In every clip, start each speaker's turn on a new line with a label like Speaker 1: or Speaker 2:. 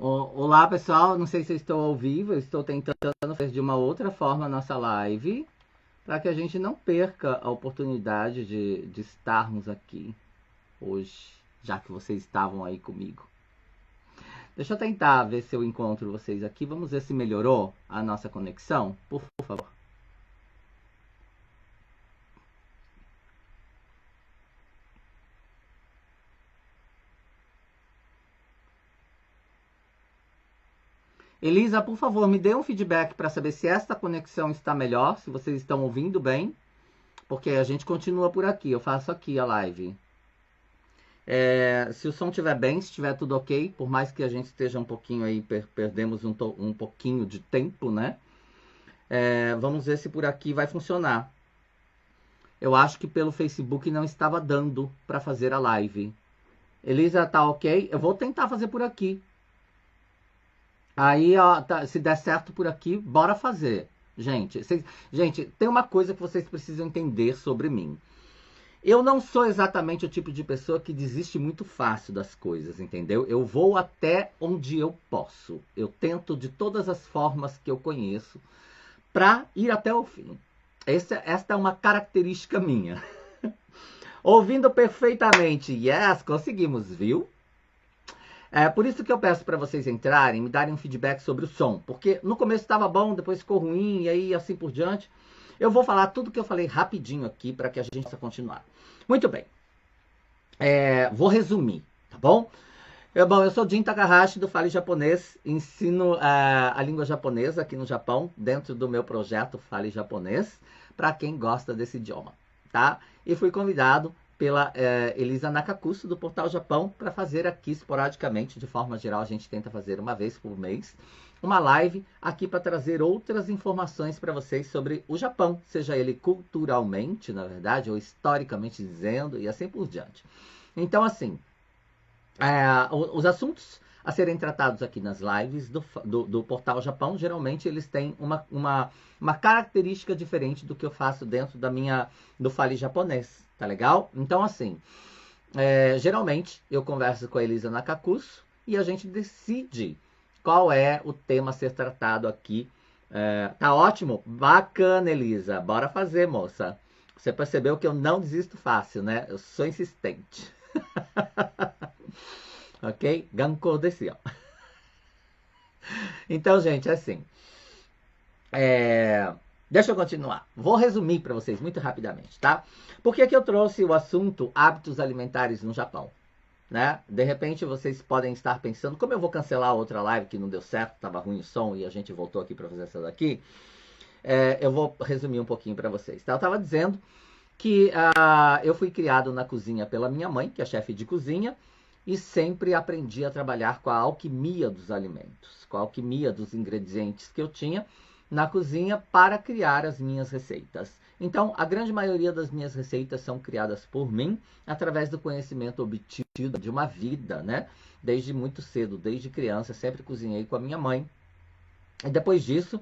Speaker 1: Olá, pessoal. Não sei se eu estou ao vivo. Eu estou tentando fazer de uma outra forma a nossa live para que a gente não perca a oportunidade de estarmos aqui hoje, já que vocês estavam aí comigo. Deixa eu tentar ver se eu encontro vocês aqui. Vamos ver se melhorou a nossa conexão, por favor. Elisa, por favor, me dê um feedback para saber se esta conexão está melhor, se vocês estão ouvindo bem, porque a gente continua por aqui. Eu faço aqui a live. Se o som estiver bem, se estiver tudo ok, por mais que a gente esteja um pouquinho aí, perdemos um pouquinho de tempo, né? Vamos ver se por aqui vai funcionar. Eu acho que pelo Facebook não estava dando para fazer a live. Elisa, tá ok? Eu vou tentar fazer por aqui. Aí, ó, se der certo por aqui, bora fazer. Gente, tem uma coisa que vocês precisam entender sobre mim. Eu não sou exatamente o tipo de pessoa que desiste muito fácil das coisas, entendeu? Eu vou até onde eu posso. Eu tento de todas as formas que eu conheço para ir até o fim. Esta é uma característica minha. Ouvindo perfeitamente, yes, conseguimos, viu? É por isso que eu peço para vocês entrarem, me darem um feedback sobre o som, porque no começo estava bom, depois ficou ruim, e aí assim por diante. Eu vou falar tudo que eu falei rapidinho aqui para que a gente possa continuar. Muito bem. Vou resumir, tá bom? Eu sou Jin Takahashi do Fale Japonês, ensino a língua japonesa aqui no Japão, dentro do meu projeto Fale Japonês, para quem gosta desse idioma, tá? E fui convidado pela Elisa Nakakuso, do Portal Japão, para fazer aqui esporadicamente, de forma geral a gente tenta fazer uma vez por mês, uma live aqui para trazer outras informações para vocês sobre o Japão, seja ele culturalmente, na verdade, ou historicamente dizendo, e assim por diante. Então, assim, os assuntos a serem tratados aqui nas lives do Portal Japão, geralmente eles têm uma característica diferente do que eu faço dentro do Fale Japonês, tá legal? Então, assim, geralmente eu converso com a Elisa Nakakuso e a gente decide qual é o tema a ser tratado aqui. Tá ótimo? Bacana, Elisa. Bora fazer, moça. Você percebeu que eu não desisto fácil, né? Eu sou insistente. Ok? Gankou desu yo. Então, gente, assim. Deixa eu continuar. Vou resumir para vocês muito rapidamente, tá? Por que eu trouxe o assunto hábitos alimentares no Japão? Né? De repente vocês podem estar pensando, como eu vou cancelar a outra live que não deu certo, estava ruim o som e a gente voltou aqui para fazer essa daqui, eu vou resumir um pouquinho para vocês. Tá? Eu estava dizendo que eu fui criado na cozinha pela minha mãe, que é chefe de cozinha, e sempre aprendi a trabalhar com a alquimia dos alimentos, com a alquimia dos ingredientes que eu tinha na cozinha para criar as minhas receitas. Então, a grande maioria das minhas receitas são criadas por mim através do conhecimento obtido de uma vida, né? Desde muito cedo, desde criança, sempre cozinhei com a minha mãe. E depois disso,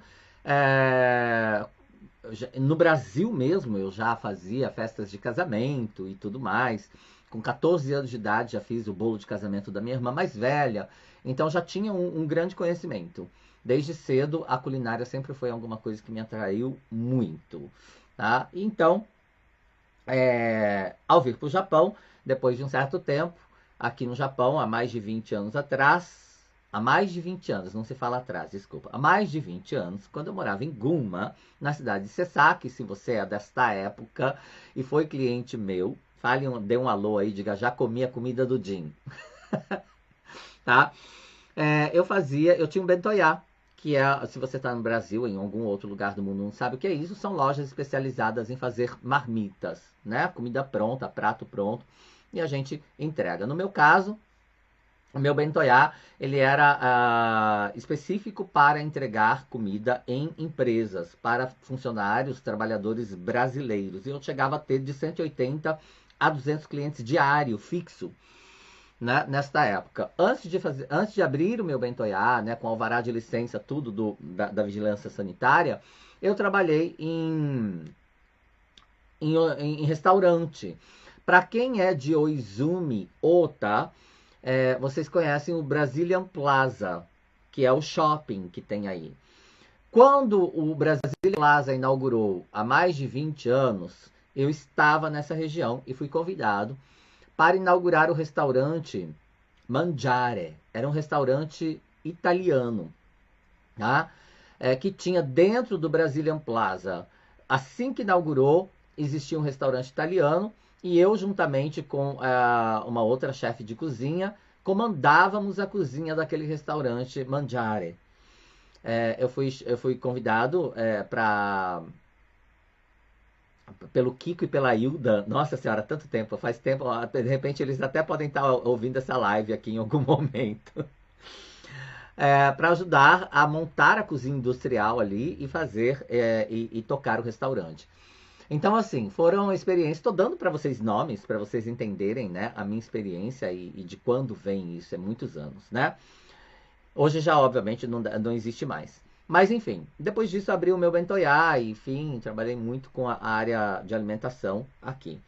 Speaker 1: no Brasil mesmo, eu já fazia festas de casamento e tudo mais. Com 14 anos de idade, já fiz o bolo de casamento da minha irmã mais velha. Então, já tinha um grande conhecimento. Desde cedo, a culinária sempre foi alguma coisa que me atraiu muito. Tá? Então, ao vir para o Japão, depois de um certo tempo, aqui no Japão, há mais de 20 anos atrás, há mais de 20 anos, não se fala atrás, desculpa, há mais de 20 anos, quando eu morava em Gunma, na cidade de Sesaki, se você é desta época e foi cliente meu, dê um alô aí, diga, já comi a comida do Jin. Tá? Eu tinha um bentoyá, que se você está no Brasil, em algum outro lugar do mundo não sabe o que é isso, são lojas especializadas em fazer marmitas, né? Comida pronta, prato pronto, e a gente entrega. No meu caso, o meu bentoyá, ele era específico para entregar comida em empresas, para funcionários, trabalhadores brasileiros. E eu chegava a ter de 180 a 200 clientes diário, fixo, né, nesta época. Antes de abrir o meu bentoyá, né, com alvará de licença, tudo da vigilância sanitária, eu trabalhei em restaurante. Para quem é de Oizumi, Ota, vocês conhecem o Brazilian Plaza, que é o shopping que tem aí. Quando o Brasília Plaza inaugurou há mais de 20 anos, eu estava nessa região e fui convidado para inaugurar o restaurante Mangiare. Era um restaurante italiano, tá? Que tinha dentro do Brazilian Plaza. Assim que inaugurou, existia um restaurante italiano e eu, juntamente com uma outra chefe de cozinha, comandávamos a cozinha daquele restaurante Mangiare. Eu fui convidado pelo Kiko e pela Hilda. Nossa senhora, tanto tempo, faz tempo. De repente eles até podem estar ouvindo essa live aqui em algum momento. Para ajudar a montar a cozinha industrial ali e fazer e tocar o restaurante. Então, assim, foram experiências. Estou dando para vocês nomes, para vocês entenderem, né, a minha experiência e de quando vem isso, é muitos anos, né? Hoje já, obviamente, não existe mais. Mas, enfim, depois disso abri o meu Bentoyá e, enfim, trabalhei muito com a área de alimentação aqui.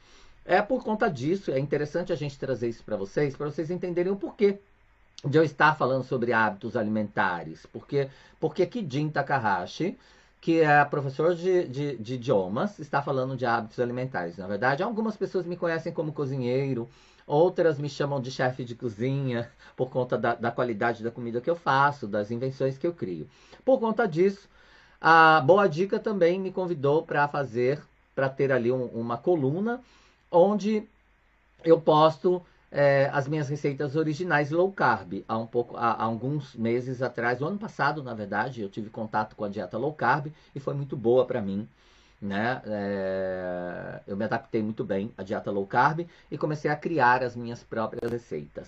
Speaker 1: Por conta disso, é interessante a gente trazer isso para vocês entenderem o porquê de eu estar falando sobre hábitos alimentares. Porque Kijin Takahashi, que é professor de idiomas, está falando de hábitos alimentares. Na verdade, algumas pessoas me conhecem como cozinheiro, outras me chamam de chefe de cozinha, por conta da qualidade da comida que eu faço, das invenções que eu crio. Por conta disso, a Boa Dica também me convidou para ter ali uma coluna, onde eu posto as minhas receitas originais low carb. Há alguns meses atrás, o ano passado, na verdade, eu tive contato com a dieta low carb e foi muito boa para mim, né? Eu me adaptei muito bem à dieta low carb e comecei a criar as minhas próprias receitas.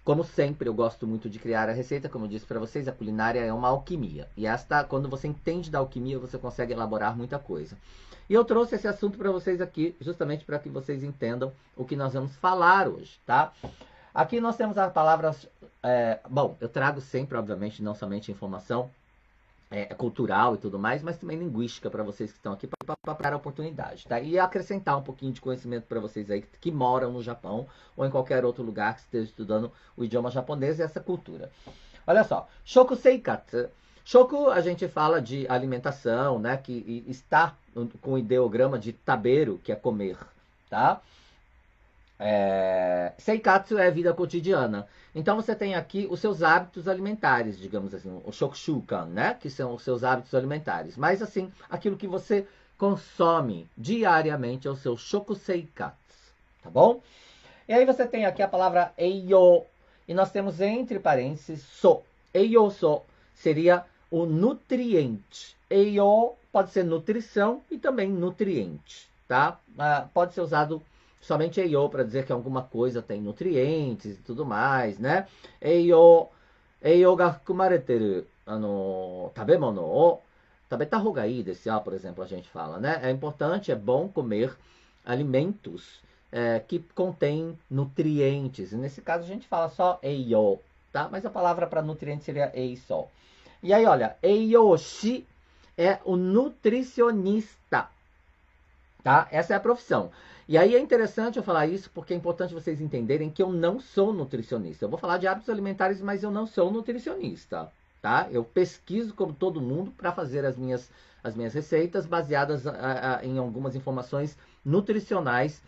Speaker 1: Como sempre, eu gosto muito de criar a receita. Como eu disse para vocês, a culinária é uma alquimia. E quando você entende da alquimia, você consegue elaborar muita coisa. E eu trouxe esse assunto para vocês aqui, justamente para que vocês entendam o que nós vamos falar hoje, tá? Aqui nós temos as palavras... bom, eu trago sempre, obviamente, não somente informação cultural e tudo mais, mas também linguística para vocês que estão aqui para dar a oportunidade, tá? E acrescentar um pouquinho de conhecimento para vocês aí que moram no Japão ou em qualquer outro lugar que esteja estudando o idioma japonês e essa cultura. Olha só, shoku seikatsu. Shoku, a gente fala de alimentação, né, que está com o ideograma de taberu, que é comer, tá? Seikatsu é vida cotidiana. Então você tem aqui os seus hábitos alimentares, digamos assim, o shokushukan, né? Que são os seus hábitos alimentares. Mas assim, aquilo que você consome diariamente é o seu shokuseikatsu, tá bom? E aí você tem aqui a palavra eiyo, e nós temos entre parênteses so. Eiyoso seria o nutriente. Eiyo pode ser nutrição e também nutriente, tá? Pode ser usado somente eiyo para dizer que alguma coisa tem nutrientes e tudo mais, né? Eiyo ga fukumareteru tabemono o tabeta houga ii desu, por exemplo, a gente fala, né? É importante, é bom comer alimentos que contêm nutrientes. E nesse caso a gente fala só eiyo, tá? Mas a palavra para nutriente seria eiso. E aí, olha, eiyoshi é o nutricionista, tá? Essa é a profissão. E aí é interessante eu falar isso porque é importante vocês entenderem que eu não sou nutricionista. Eu vou falar de hábitos alimentares, mas eu não sou nutricionista, tá? Eu pesquiso como todo mundo para fazer as minhas receitas baseadas em algumas informações nutricionais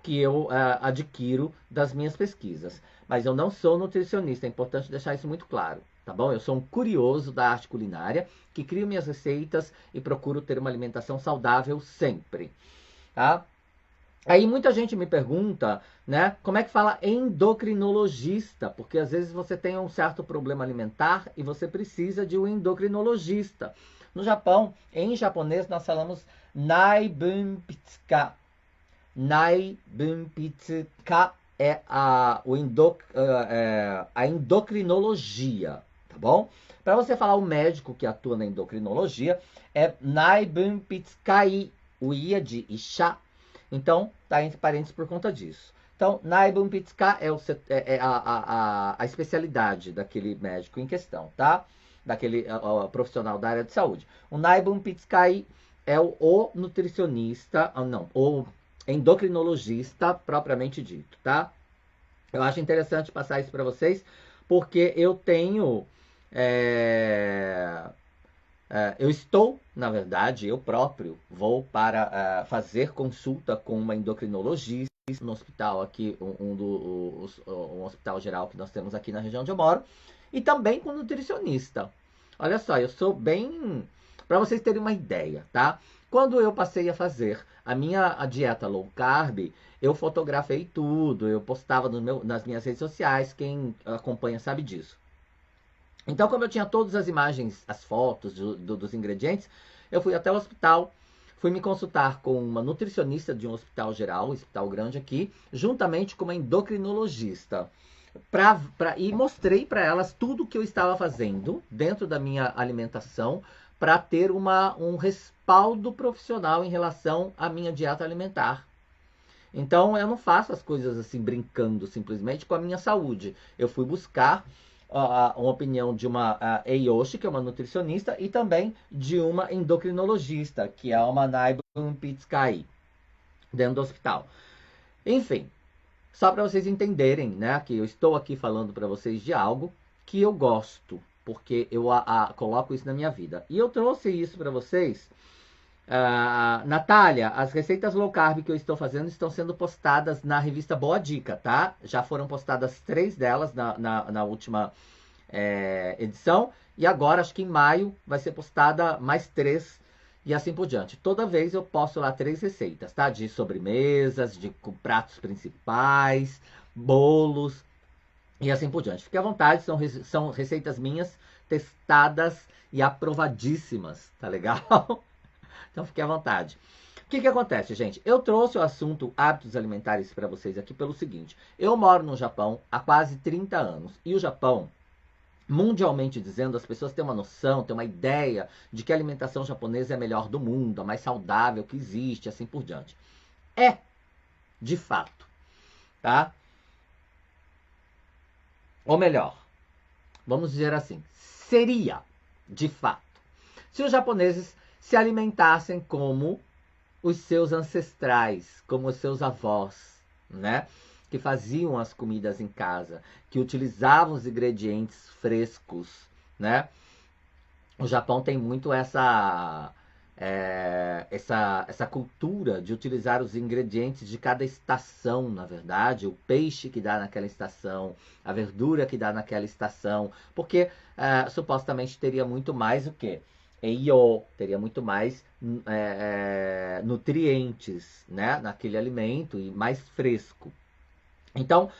Speaker 1: que eu adquiro das minhas pesquisas. Mas eu não sou nutricionista, é importante deixar isso muito claro, tá bom? Eu sou um curioso da arte culinária que crio minhas receitas e procuro ter uma alimentação saudável sempre, tá? Aí muita gente me pergunta, né, como é que fala endocrinologista? Porque às vezes você tem um certo problema alimentar e você precisa de um endocrinologista. No Japão, em japonês, nós falamos Naibunpitsuka. Naibunpitsuka é a endocrinologia, tá bom? Para você falar o médico que atua na endocrinologia, é Naibunpitsukai, o I é de Isha. Então, tá entre parênteses por conta disso. Então, Naibunpitsuka é a especialidade daquele médico em questão, tá? Daquele profissional da área de saúde. O Naibunpitsukai é o nutricionista, o endocrinologista propriamente dito, tá? Eu acho interessante passar isso para vocês, porque eu tenho Eu estou, na verdade, eu próprio vou para fazer consulta com uma endocrinologista no hospital aqui, um hospital geral que nós temos aqui na região onde eu moro, e também com nutricionista. Olha só, eu sou bem... Para vocês terem uma ideia, tá? Quando eu passei a fazer a dieta low carb, eu fotografei tudo, eu postava nas minhas redes sociais, quem acompanha sabe disso. Então, como eu tinha todas as imagens, as fotos dos ingredientes, eu fui até o hospital, fui me consultar com uma nutricionista de um hospital geral, um hospital grande aqui, juntamente com uma endocrinologista. E mostrei para elas tudo o que eu estava fazendo dentro da minha alimentação para ter um respaldo profissional em relação à minha dieta alimentar. Então, eu não faço as coisas assim brincando simplesmente com a minha saúde. Eu fui buscar uma opinião de uma Eiyoshi, que é uma nutricionista, e também de uma endocrinologista, que é uma Naibun Pitskai, dentro do hospital. Enfim, só para vocês entenderem, né, que eu estou aqui falando para vocês de algo que eu gosto, porque eu coloco isso na minha vida. E eu trouxe isso para vocês. Natália, as receitas low carb que eu estou fazendo estão sendo postadas na revista Boa Dica, tá? Já foram postadas 3 delas na última edição. E agora, acho que em maio, vai ser postada mais 3 e assim por diante. Toda vez eu posto lá 3 receitas, tá? De sobremesas, de pratos principais, bolos e assim por diante. Fique à vontade, são receitas minhas testadas e aprovadíssimas, tá legal? Então fique à vontade. O que acontece, gente? Eu trouxe o assunto hábitos alimentares para vocês aqui pelo seguinte. Eu moro no Japão há quase 30 anos. E o Japão, mundialmente dizendo, as pessoas têm uma noção, têm uma ideia de que a alimentação japonesa é a melhor do mundo, a mais saudável que existe, assim por diante. É, de fato, tá? Ou melhor, vamos dizer assim, seria, de fato, se os japoneses se alimentassem como os seus ancestrais, como os seus avós, né? Que faziam as comidas em casa, que utilizavam os ingredientes frescos, né? O Japão tem muito essa cultura de utilizar os ingredientes de cada estação, na verdade, o peixe que dá naquela estação, a verdura que dá naquela estação, porque supostamente teria muito mais o quê? Eiyo, teria muito mais nutrientes, né, naquele alimento e mais fresco. Então,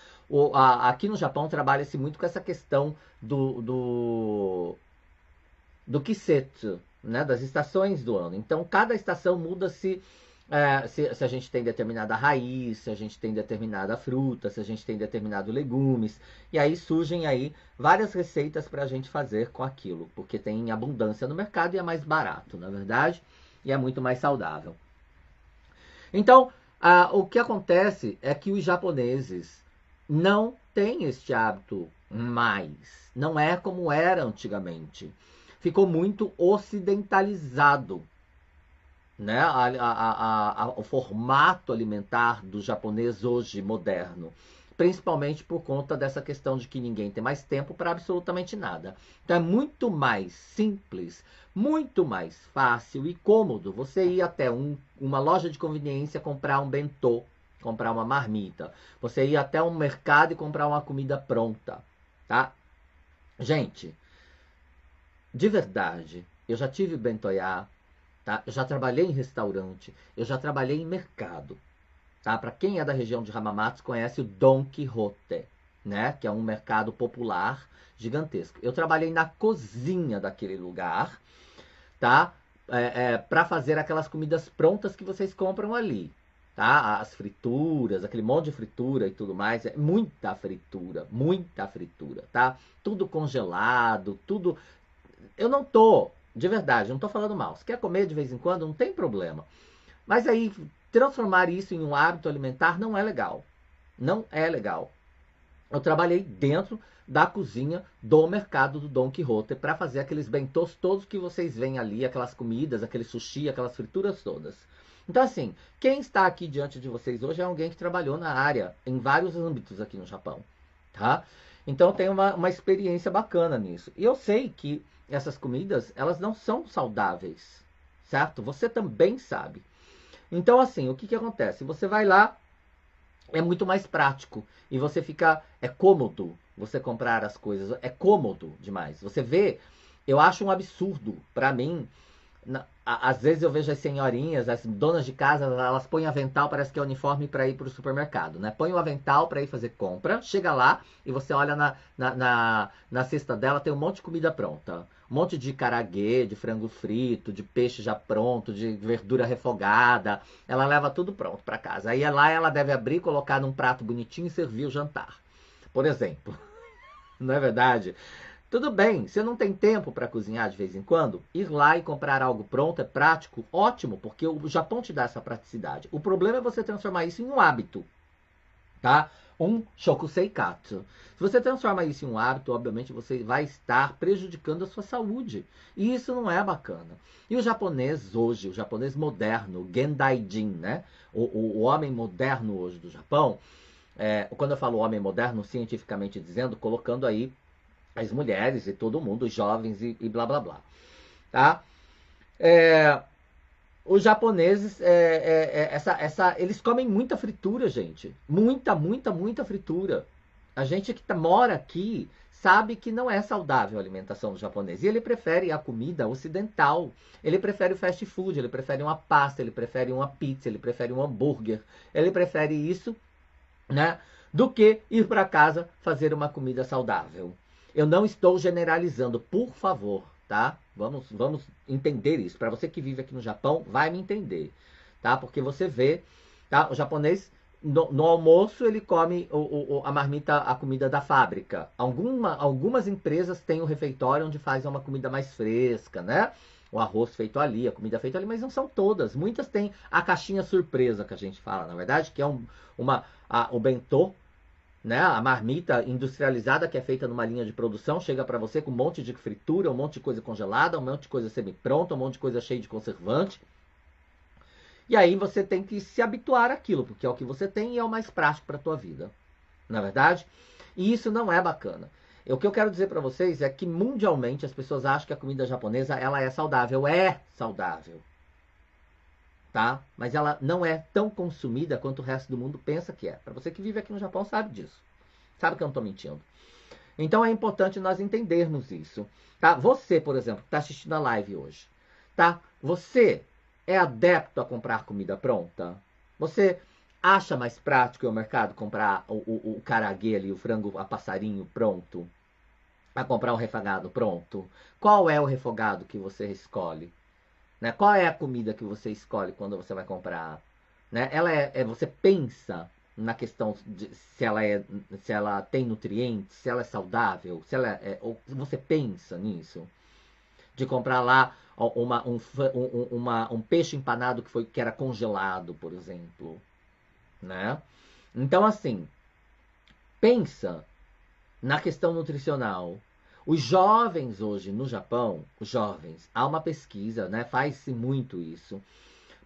Speaker 1: aqui no Japão trabalha-se muito com essa questão do Kisetsu, né, das estações do ano. Então, cada estação muda-se se a gente tem determinada raiz, se a gente tem determinada fruta, se a gente tem determinado legumes. E aí surgem aí várias receitas para a gente fazer com aquilo, porque tem abundância no mercado e é mais barato, na verdade, e é muito mais saudável. Então, o que acontece é que os japoneses não têm este hábito mais. Não é como era antigamente. Ficou muito ocidentalizado, né? O formato alimentar do japonês hoje moderno, principalmente por conta dessa questão de que ninguém tem mais tempo para absolutamente nada. Então é muito mais simples, muito mais fácil e cômodo você ir até uma loja de conveniência comprar um bentô, comprar uma marmita, você ir até um mercado e comprar uma comida pronta, tá? Gente, de verdade, eu já tive bentoyá, tá? Eu já trabalhei em restaurante, eu já trabalhei em mercado, tá? Para quem é da região de Hamamatsu conhece o Don Quijote, né? Que é um mercado popular gigantesco. Eu trabalhei na cozinha daquele lugar, tá? Para fazer aquelas comidas prontas que vocês compram ali, tá? As frituras, aquele monte de fritura e tudo mais, é muita fritura, tá? Tudo congelado, tudo. Eu não tô, de verdade, não tô falando mal. Se quer comer de vez em quando, não tem problema. Mas aí, transformar isso em um hábito alimentar não é legal. Não é legal. Eu trabalhei dentro da cozinha do mercado do Don Quijote para fazer aqueles bentôs todos que vocês veem ali, aquelas comidas, aquele sushi, aquelas frituras todas. Então, assim, quem está aqui diante de vocês hoje é alguém que trabalhou na área, em vários âmbitos aqui no Japão, tá? Então eu tenho uma experiência bacana nisso. E eu sei que essas comidas, elas não são saudáveis, certo? Você também sabe. Então, assim, o que que acontece? Você vai lá, é muito mais prático. E você fica. É cômodo você comprar as coisas. É cômodo demais. Você vê. Eu acho um absurdo. Pra mim, às vezes eu vejo as senhorinhas, as donas de casa, elas põem avental, parece que é uniforme para ir para o supermercado, né? Põe o avental para ir fazer compra, chega lá e você olha na cesta dela, tem um monte de comida pronta. Um monte de caraguê, de frango frito, de peixe já pronto, de verdura refogada. Ela leva tudo pronto para casa. Aí lá ela deve abrir, colocar num prato bonitinho e servir o jantar. Por exemplo. Não é verdade? Tudo bem, você não tem tempo para cozinhar de vez em quando? Ir lá e comprar algo pronto é prático, ótimo, porque o Japão te dá essa praticidade. O problema é você transformar isso em um hábito, tá? Um shokuseikatsu. Se você transforma isso em um hábito, obviamente você vai estar prejudicando a sua saúde. E isso não é bacana. E o japonês hoje, o japonês moderno, o Gendaijin, né? O homem moderno hoje do Japão, quando eu falo homem moderno, cientificamente dizendo, colocando aí as mulheres e todo mundo, os jovens e blá blá blá. Tá? É, os japoneses, eles comem muita fritura, gente. Muita fritura. A gente que mora aqui sabe que não é saudável a alimentação do japonês. E ele prefere a comida ocidental. Ele prefere o fast food, ele prefere uma pasta, ele prefere uma pizza, ele prefere um hambúrguer. Ele prefere isso, né, do que ir para casa fazer uma comida saudável. Eu não estou generalizando, por favor, tá? Vamos entender isso. Para você que vive aqui no Japão, vai me entender, tá? Porque você vê, tá? O japonês no almoço ele come a marmita, a comida da fábrica. Algumas empresas têm um refeitório onde fazem uma comida mais fresca, né? O arroz feito ali, a comida feita ali, mas não são todas. Muitas têm a caixinha surpresa que a gente fala, na verdade, que é o bentô, né? A marmita industrializada que é feita numa linha de produção, chega para você com um monte de fritura, um monte de coisa congelada, um monte de coisa semi-pronta, um monte de coisa cheia de conservante. E aí você tem que se habituar àquilo, porque é o que você tem e é o mais prático para a tua vida. Na verdade? E isso não é bacana. O que eu quero dizer para vocês é que mundialmente as pessoas acham que a comida japonesa ela é saudável. É saudável. Tá? Mas ela não é tão consumida quanto o resto do mundo pensa que é. Para você que vive aqui no Japão sabe disso. Sabe que eu não estou mentindo. Então é importante nós entendermos isso. Tá? Você, por exemplo, que está assistindo a live hoje. Tá? Você é adepto a comprar comida pronta? Você acha mais prático ir ao mercado comprar o caraguê ali, o frango a passarinho pronto? A comprar o refogado pronto? Qual é o refogado que você escolhe? Né? Qual é a comida que você escolhe quando você vai comprar? Né? Você pensa na questão de se ela tem nutrientes, se ela é saudável, ou você pensa nisso? De comprar lá um peixe empanado que era congelado, por exemplo. Né? Então, assim, pensa na questão nutricional. Os jovens hoje no Japão, os jovens, há uma pesquisa, né? Faz-se muito isso,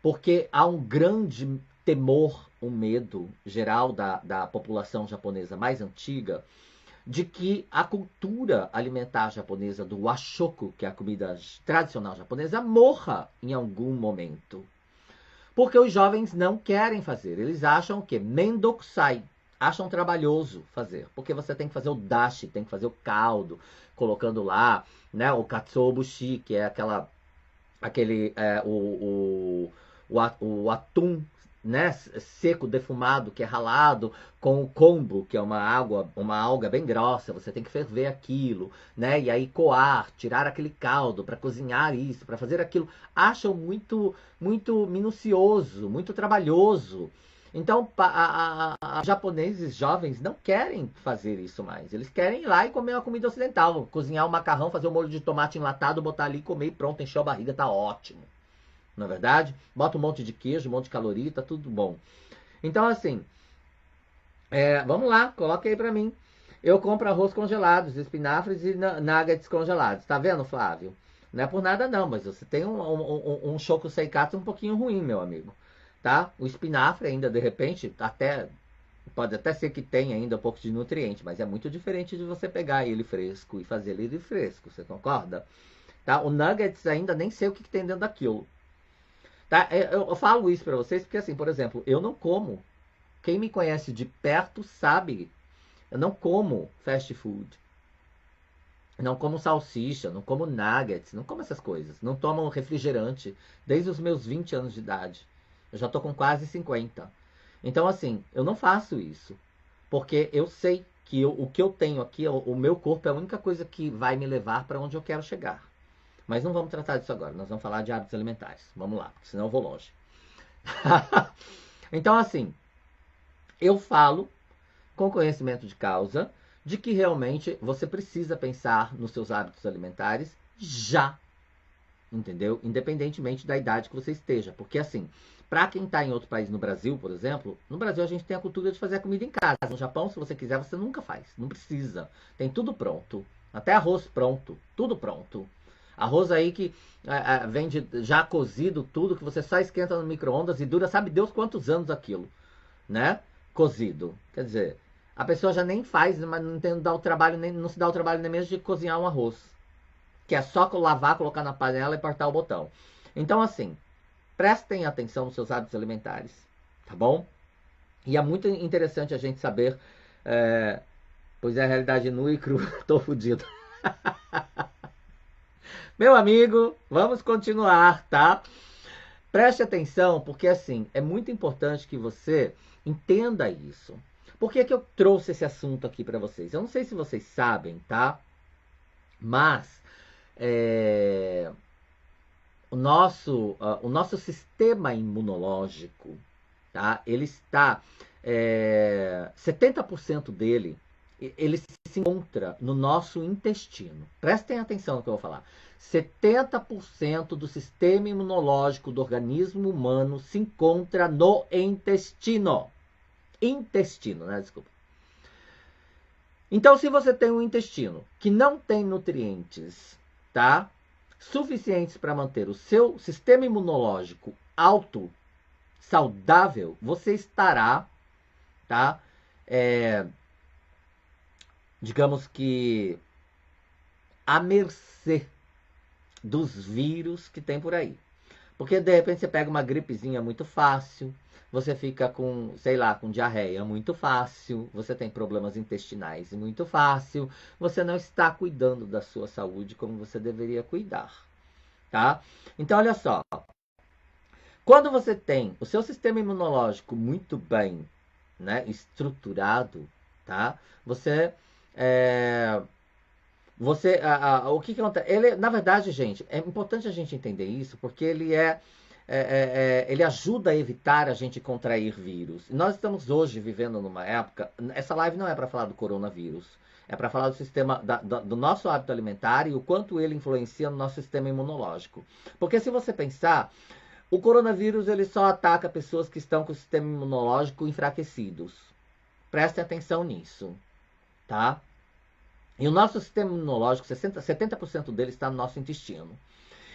Speaker 1: porque há um grande temor, um medo geral da população japonesa mais antiga, de que a cultura alimentar japonesa do washoku, que é a comida tradicional japonesa, morra em algum momento. Porque os jovens não querem fazer. Eles acham que mendokusai, acham trabalhoso fazer. Porque você tem que fazer o dashi, tem que fazer o caldo, colocando lá, né, o katsuobushi, que é o atum, né, seco, defumado, que é ralado, com o kombu, que é uma alga bem grossa, você tem que ferver aquilo, né, e aí coar, tirar aquele caldo para cozinhar isso, para fazer aquilo. Acham muito, muito minucioso, muito trabalhoso. Então, japoneses jovens não querem fazer isso mais. Eles querem ir lá e comer uma comida ocidental, cozinhar um macarrão, fazer um molho de tomate enlatado, botar ali, comer e pronto, encher a barriga, tá ótimo. Na é verdade, bota um monte de queijo, um monte de caloria, tá tudo bom. Então, assim, vamos lá, coloca aí pra mim. Eu compro arroz congelados, espinafres e nuggets congelados. Tá vendo, Flávio? Não é por nada não, mas você tem um shokuseikatsu um pouquinho ruim, meu amigo. Tá? O espinafre ainda, de repente, até Pode até ser que tenha ainda um pouco de nutriente, mas é muito diferente de você pegar ele fresco e fazer ele fresco, você concorda? Tá? O nuggets ainda nem sei o que tem dentro daquilo. Tá? Eu falo isso para vocês porque, assim, por exemplo, eu não como. Quem me conhece de perto sabe. Eu não como fast food. Não como salsicha, não como nuggets, não como essas coisas. Não tomo refrigerante desde os meus 20 anos de idade. Eu já tô com quase 50. Então, assim, eu não faço isso. Porque eu sei que o que eu tenho aqui, o meu corpo é a única coisa que vai me levar para onde eu quero chegar. Mas não vamos tratar disso agora. Nós vamos falar de hábitos alimentares. Vamos lá, porque senão eu vou longe. Então, assim, eu falo com conhecimento de causa de que realmente você precisa pensar nos seus hábitos alimentares já, entendeu? Independentemente da idade que você esteja. Porque, assim, para quem está em outro país, no Brasil, por exemplo, no Brasil a gente tem a cultura de fazer a comida em casa. No Japão, se você quiser, você nunca faz. Não precisa. Tem tudo pronto. Até arroz pronto. Tudo pronto. Arroz aí que vende já cozido, tudo, que você só esquenta no micro-ondas e dura, sabe Deus quantos anos aquilo, né? Cozido. Quer dizer, a pessoa já nem faz, mas não, tem, dá o trabalho, nem, não se dá o trabalho nem mesmo de cozinhar um arroz. Que é só lavar, colocar na panela e apertar o botão. Então, assim, prestem atenção nos seus hábitos alimentares, tá bom? E é muito interessante a gente saber, pois é a realidade nua e crua, tô fudido. Meu amigo, vamos continuar, tá? Preste atenção, porque assim, é muito importante que você entenda isso. Por que que eu trouxe esse assunto aqui para vocês? Eu não sei se vocês sabem, tá? Mas o nosso sistema imunológico, tá? Ele está 70% dele ele se encontra no nosso intestino. Prestem atenção no que eu vou falar. 70% do sistema imunológico do organismo humano se encontra no intestino. Intestino, né? Desculpa. Então, se você tem um intestino que não tem nutrientes, tá? Suficientes para manter o seu sistema imunológico alto, saudável, você estará, tá? Digamos que à mercê dos vírus que tem por aí. Porque de repente você pega uma gripezinha muito fácil, você fica com, sei lá, com diarreia muito fácil, você tem problemas intestinais muito fácil, você não está cuidando da sua saúde como você deveria cuidar, tá? Então olha só, quando você tem o seu sistema imunológico muito bem, né, estruturado, tá? O que acontece? Ele, na verdade, gente, é importante a gente entender isso, porque ele ajuda a evitar a gente contrair vírus. Nós estamos hoje vivendo numa época. Essa live não é para falar do coronavírus, é para falar do sistema do nosso hábito alimentar e o quanto ele influencia no nosso sistema imunológico. Porque se você pensar, o coronavírus ele só ataca pessoas que estão com o sistema imunológico enfraquecidos. Prestem atenção nisso, tá? E o nosso sistema imunológico, 70% dele está no nosso intestino.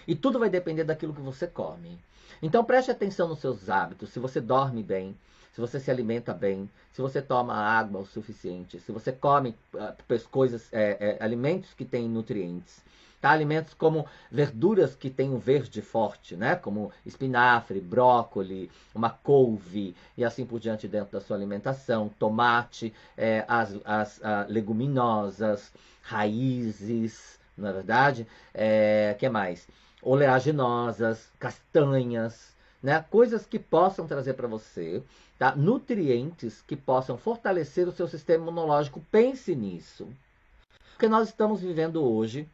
Speaker 1: E tudo vai depender daquilo que você come. Então preste atenção nos seus hábitos, se você dorme bem, se você se alimenta bem, se você toma água o suficiente, se você come alimentos que têm nutrientes. Tá? Alimentos como verduras que têm um verde forte, né? Como espinafre, brócoli, uma couve e assim por diante dentro da sua alimentação. Tomate, as leguminosas, raízes, não é verdade? Que mais? Oleaginosas, castanhas, né? Coisas que possam trazer para você, tá? Nutrientes que possam fortalecer o seu sistema imunológico. Pense nisso. Porque nós estamos vivendo hoje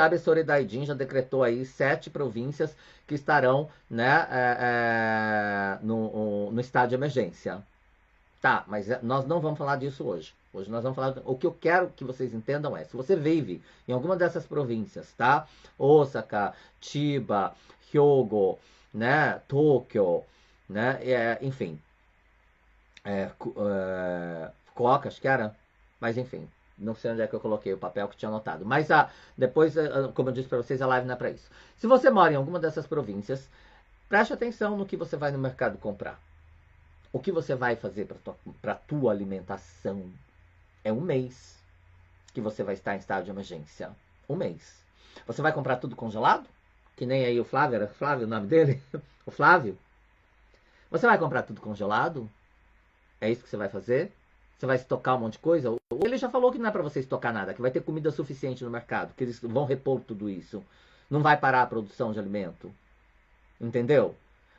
Speaker 1: a Abessora Idaidin já decretou aí 7 províncias que estarão, né, no estado de emergência. Tá, mas nós não vamos falar disso hoje. Hoje nós vamos falar. O que eu quero que vocês entendam é: se você vive em alguma dessas províncias, tá? Osaka, Chiba, Hyogo, né? Tóquio, né? Enfim. Fukuoka, acho que era. Mas enfim. Não sei onde é que eu coloquei o papel que tinha anotado. Mas depois, como eu disse para vocês, a live não é para isso. Se você mora em alguma dessas províncias, preste atenção no que você vai no mercado comprar. o que você vai fazer para a tua alimentação é um mês que você vai estar em estado de emergência. Um mês. Você vai comprar tudo congelado? Que nem aí o Flávio, era Flávio o nome dele? O Flávio? Você vai comprar tudo congelado? É isso que você vai fazer? Você vai estocar um monte de coisa? Ele já falou que não é para você estocar nada, que vai ter comida suficiente no mercado, que eles vão repor tudo isso. Não vai parar a produção de alimento. Entendeu?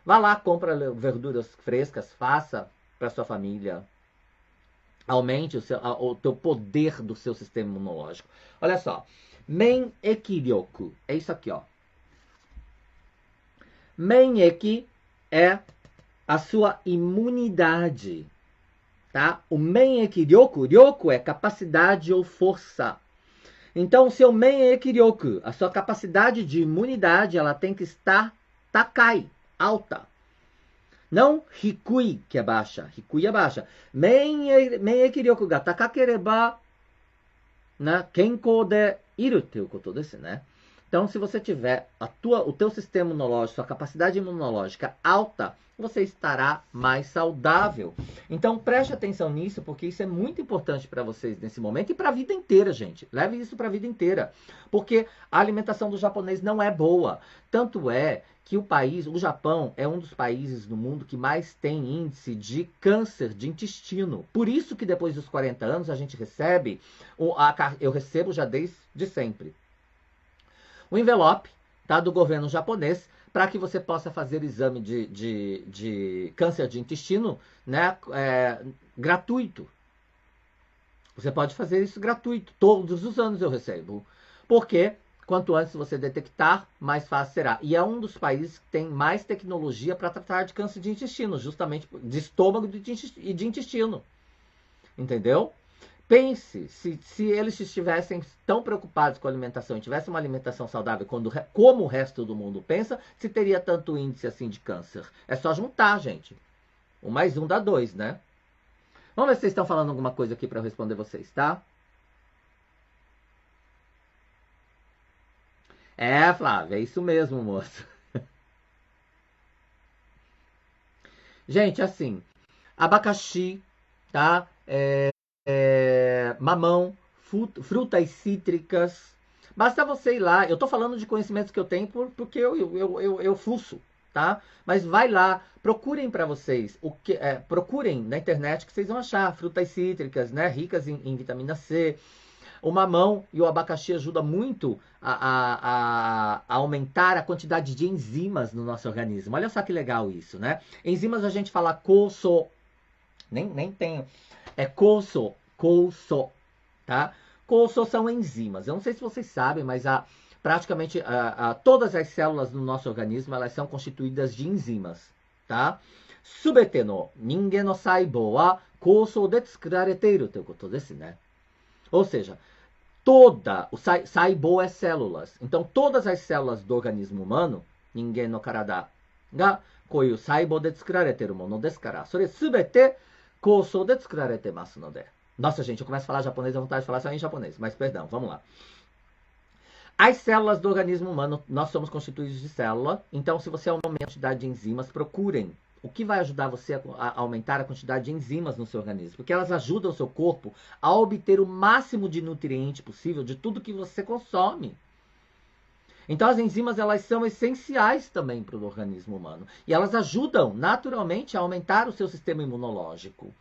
Speaker 1: Vá lá, compra verduras frescas, faça para sua família. Aumente o teu poder do seu sistema imunológico. Olha só. Menekiryoku. É isso aqui, ó. Meneki é a sua imunidade. Tá? O menekiryoku, ryoku é capacidade ou força. Então, o seu menekiryoku, a sua capacidade de imunidade, ela tem que estar takai, alta. Não hikui, que é baixa. Hikui é baixa. Menekiryoku ga takakereba, né, kenkou de iru toいうことですね. Então, se você tiver o teu sistema imunológico, sua capacidade imunológica alta, você estará mais saudável. Então, preste atenção nisso, porque isso é muito importante para vocês nesse momento e para a vida inteira, gente. Leve isso para a vida inteira. Porque a alimentação do japonês não é boa. Tanto é que o Japão, é um dos países no mundo que mais tem índice de câncer de intestino. Por isso que depois dos 40 anos a gente recebe, eu recebo já desde sempre, o envelope, tá, do governo japonês, para que você possa fazer exame de câncer de intestino, né, gratuito. Você pode fazer isso gratuito. Todos os anos eu recebo. Porque quanto antes você detectar, mais fácil será. E é um dos países que tem mais tecnologia para tratar de câncer de intestino, justamente de estômago e de intestino. Entendeu? Pense, se eles estivessem tão preocupados com a alimentação e tivessem uma alimentação saudável como o resto do mundo pensa, se teria tanto índice assim de câncer. É só juntar, gente. 1 mais 1 dá 2, né? Vamos ver se vocês estão falando alguma coisa aqui para eu responder vocês, tá? É, Flávia, é isso mesmo, moço. Gente, assim, abacaxi, tá? Mamão, frutas cítricas. Basta você ir lá. Eu tô falando de conhecimentos que eu tenho porque eu fuço, tá? Mas vai lá, procurem para vocês. Procurem na internet que vocês vão achar frutas cítricas, né? Ricas em vitamina C. O mamão e o abacaxi ajudam muito a aumentar a quantidade de enzimas no nosso organismo. Olha só que legal isso, né? Enzimas a gente fala coso, nem tenho. É coso, tá? Coso são enzimas. Eu não sei se vocês sabem, mas praticamente todas as células do nosso organismo elas são constituídas de enzimas, tá? Subete no ningen no saibou wa coso de tsukurarete toいうことですね. Ou seja, o saibou é células. Então, todas as células do organismo humano, ningen no karada, ga koiu saibou de tsukurarete mono desu kara, sore subete kousou de tsukurarete masu node. Nossa, gente, eu começo a falar japonês, eu vontade de falar só em japonês, mas perdão, vamos lá. As células do organismo humano, nós somos constituídos de célula, então se você aumenta a quantidade de enzimas, procurem o que vai ajudar você a aumentar a quantidade de enzimas no seu organismo, porque elas ajudam o seu corpo a obter o máximo de nutriente possível de tudo que você consome. Então as enzimas elas são essenciais também para o organismo humano e elas ajudam naturalmente a aumentar o seu sistema imunológico.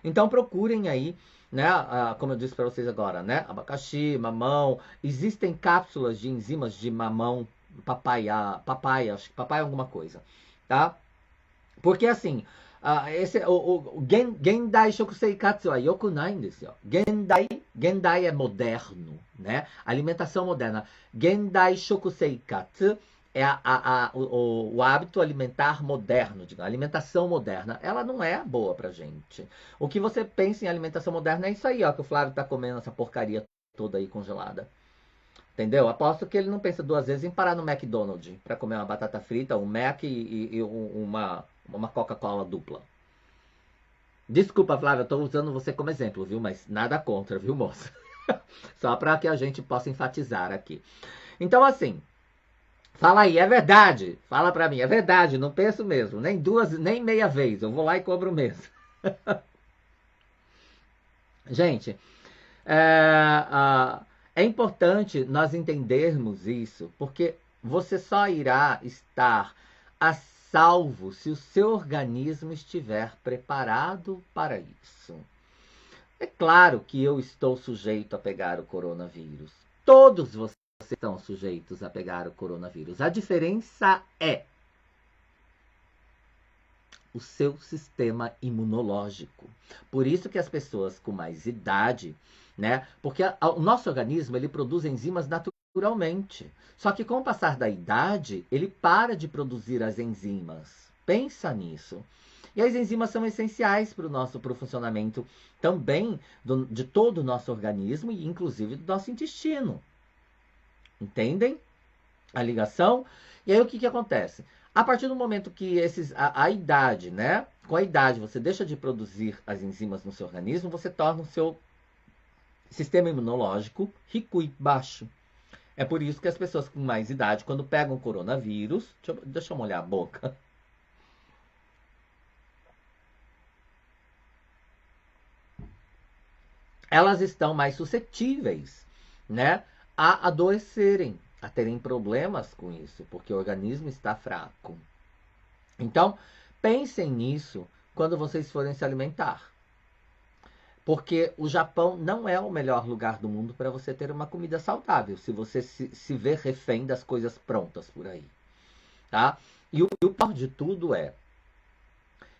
Speaker 1: Então procurem aí, né, como eu disse para vocês agora, né, abacaxi, mamão, existem cápsulas de enzimas de mamão, papaya, acho que papaya é alguma coisa, tá? Porque assim, Gendai Shokusei Katsu wa yoku nai n desu yo. Gendai é moderno, né? Alimentação moderna. Gendai Shokusei Katsu é o hábito alimentar moderno, digamos, alimentação moderna. Ela não é boa pra gente. O que você pensa em alimentação moderna é isso aí, ó, que o Flávio tá comendo essa porcaria toda aí congelada. Entendeu? Aposto que ele não pensa 2 vezes em parar no McDonald's para comer uma batata frita, um Mac e uma Coca-Cola dupla. Desculpa, Flávia, eu tô usando você como exemplo, viu? Mas nada contra, viu, moça? Só para que a gente possa enfatizar aqui. Então, assim, Fala aí, é verdade. Fala pra mim, é verdade, não penso mesmo. Nem duas, nem meia vez. Eu vou lá e cobro mesmo. Gente, é importante nós entendermos isso, porque você só irá estar a salvo se o seu organismo estiver preparado para isso. É claro que eu estou sujeito a pegar o coronavírus. Todos vocês estão sujeitos a pegar o coronavírus. A diferença é o seu sistema imunológico. Por isso que as pessoas com mais idade, né? Porque o nosso organismo ele produz enzimas naturalmente. Só que com o passar da idade, ele para de produzir as enzimas. Pensa nisso. E as enzimas são essenciais para o funcionamento também de todo o nosso organismo e inclusive do nosso intestino. Entendem a ligação? E aí o que acontece? A partir do momento que a idade, né? Com a idade você deixa de produzir as enzimas no seu organismo, você torna o seu sistema imunológico rico e baixo. É por isso que as pessoas com mais idade, quando pegam coronavírus, deixa eu molhar a boca. Elas estão mais suscetíveis, né, a adoecerem, a terem problemas com isso, porque o organismo está fraco. Então, pensem nisso quando vocês forem se alimentar. Porque o Japão não é o melhor lugar do mundo para você ter uma comida saudável, se você se vê refém das coisas prontas por aí. Tá? E o pior de tudo é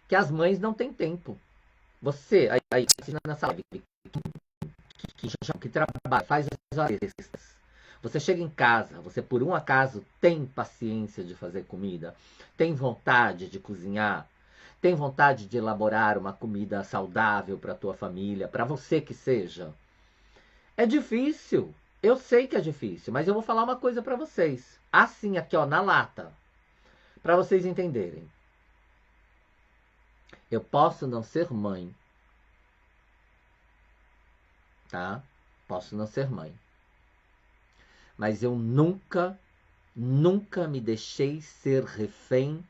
Speaker 1: que as mães não têm tempo. Você, aí nessa live, que trabalha, faz as horas extras. Você chega em casa, você por um acaso tem paciência de fazer comida, tem vontade de cozinhar, tem vontade de elaborar uma comida saudável para a tua família, para você que seja. É difícil, eu sei que é difícil, mas eu vou falar uma coisa para vocês. Assim, aqui ó, na lata, para vocês entenderem. Eu posso não ser mãe, tá? Posso não ser mãe. Mas eu nunca me deixei ser refém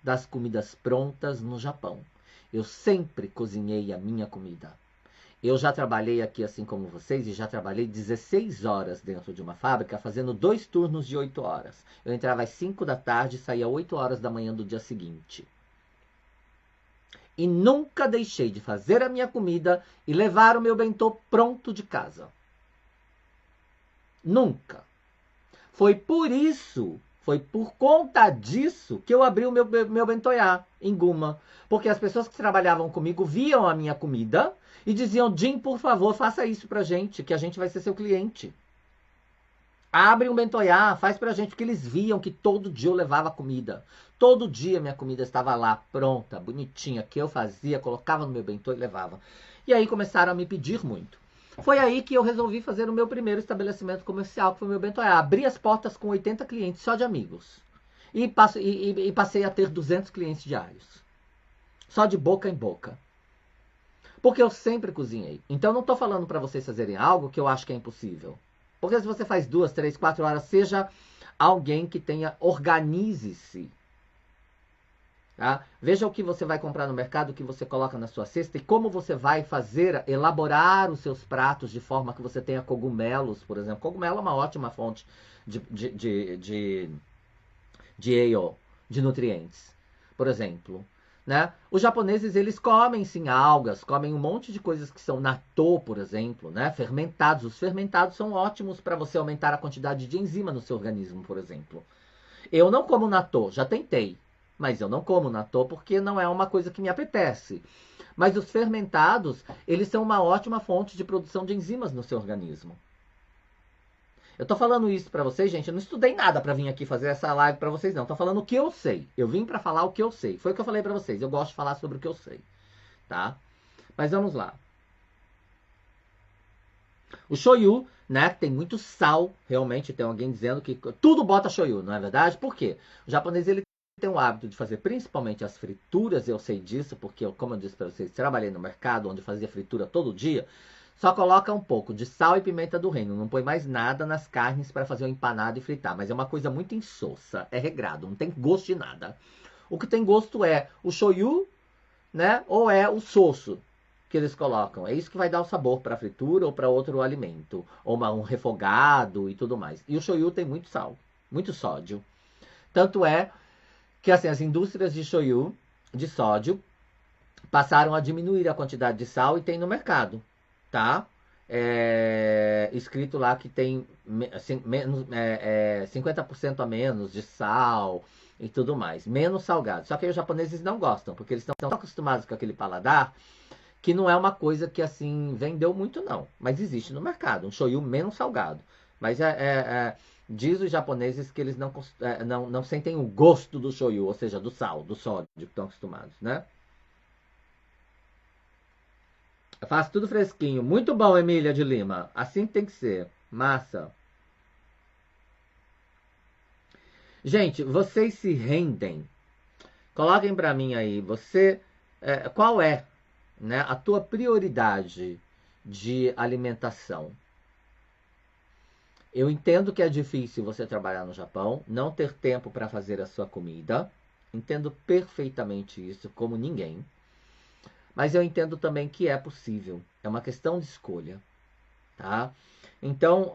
Speaker 1: das comidas prontas no Japão. Eu sempre cozinhei a minha comida. Eu já trabalhei aqui assim como vocês e já trabalhei 16 horas dentro de uma fábrica fazendo 2 turnos de 8 horas. Eu entrava às 5 da tarde e saía às 8 horas da manhã do dia seguinte. E nunca deixei de fazer a minha comida e levar o meu bentô pronto de casa. Nunca. Foi por conta disso que eu abri o meu bentoiá em Guma. Porque as pessoas que trabalhavam comigo viam a minha comida e diziam, Jim, por favor, faça isso pra gente, que a gente vai ser seu cliente. Abre um bentoiá, faz pra gente, porque eles viam que todo dia eu levava comida. Todo dia minha comida estava lá, pronta, bonitinha, que eu fazia, colocava no meu bentô e levava. E aí começaram a me pedir muito. Foi aí que eu resolvi fazer o meu primeiro estabelecimento comercial, que foi o meu bentoiá. Abri as portas com 80 clientes, só de amigos. E passei a ter 200 clientes diários. Só de boca em boca. Porque eu sempre cozinhei. Então não estou falando para vocês fazerem algo que eu acho que é impossível. Porque se você faz 2, 3, 4 horas, seja alguém que tenha, organize-se. Tá? Veja o que você vai comprar no mercado, o que você coloca na sua cesta e como você vai fazer, elaborar os seus pratos de forma que você tenha cogumelos, por exemplo. Cogumelo é uma ótima fonte de ale, de nutrientes, por exemplo. Né? Os japoneses, eles comem sim algas, comem um monte de coisas que são natô, por exemplo, né? Fermentados. Os fermentados são ótimos para você aumentar a quantidade de enzima no seu organismo, por exemplo. Eu não como natô, já tentei, mas eu não como natô porque não é uma coisa que me apetece. Mas os fermentados, eles são uma ótima fonte de produção de enzimas no seu organismo. Eu tô falando isso pra vocês, gente. Eu não estudei nada pra vir aqui fazer essa live pra vocês, não. Tô falando o que eu sei. Eu vim pra falar o que eu sei. Foi o que eu falei pra vocês. Eu gosto de falar sobre o que eu sei. Tá? Mas vamos lá. O shoyu, né? Tem muito sal. Realmente, tem alguém dizendo que tudo bota shoyu, não é verdade? Por quê? O japonês, ele tem o hábito de fazer principalmente as frituras. Eu sei disso, porque, como eu disse pra vocês, trabalhei no mercado onde fazia fritura todo dia. Só coloca um pouco de sal e pimenta do reino. Não põe mais nada nas carnes para fazer o empanado e fritar. Mas é uma coisa muito insossa. É regrado. Não tem gosto de nada. O que tem gosto é o shoyu, né? Ou é o sosso que eles colocam. É isso que vai dar o sabor para a fritura ou para outro alimento. Ou um refogado e tudo mais. E o shoyu tem muito sal. Muito sódio. Tanto é que assim, as indústrias de shoyu, de sódio, passaram a diminuir a quantidade de sal e tem no mercado, tá? Escrito lá que tem assim, menos, 50% a menos de sal e tudo mais, menos salgado. Só que aí os japoneses não gostam, porque eles estão tão acostumados com aquele paladar que não é uma coisa que assim vendeu muito não, mas existe no mercado, um shoyu menos salgado. Mas diz os japoneses que eles não sentem o gosto do shoyu, ou seja, do sal, do sódio que estão acostumados, né? Eu faço tudo fresquinho. Muito bom, Emília de Lima. Assim tem que ser. Massa. Gente, vocês se rendem. Coloquem para mim aí. Qual é, né, a tua prioridade de alimentação? Eu entendo que é difícil você trabalhar no Japão, não ter tempo para fazer a sua comida. Entendo perfeitamente isso, como ninguém. Mas eu entendo também que é possível. É uma questão de escolha, tá? Então,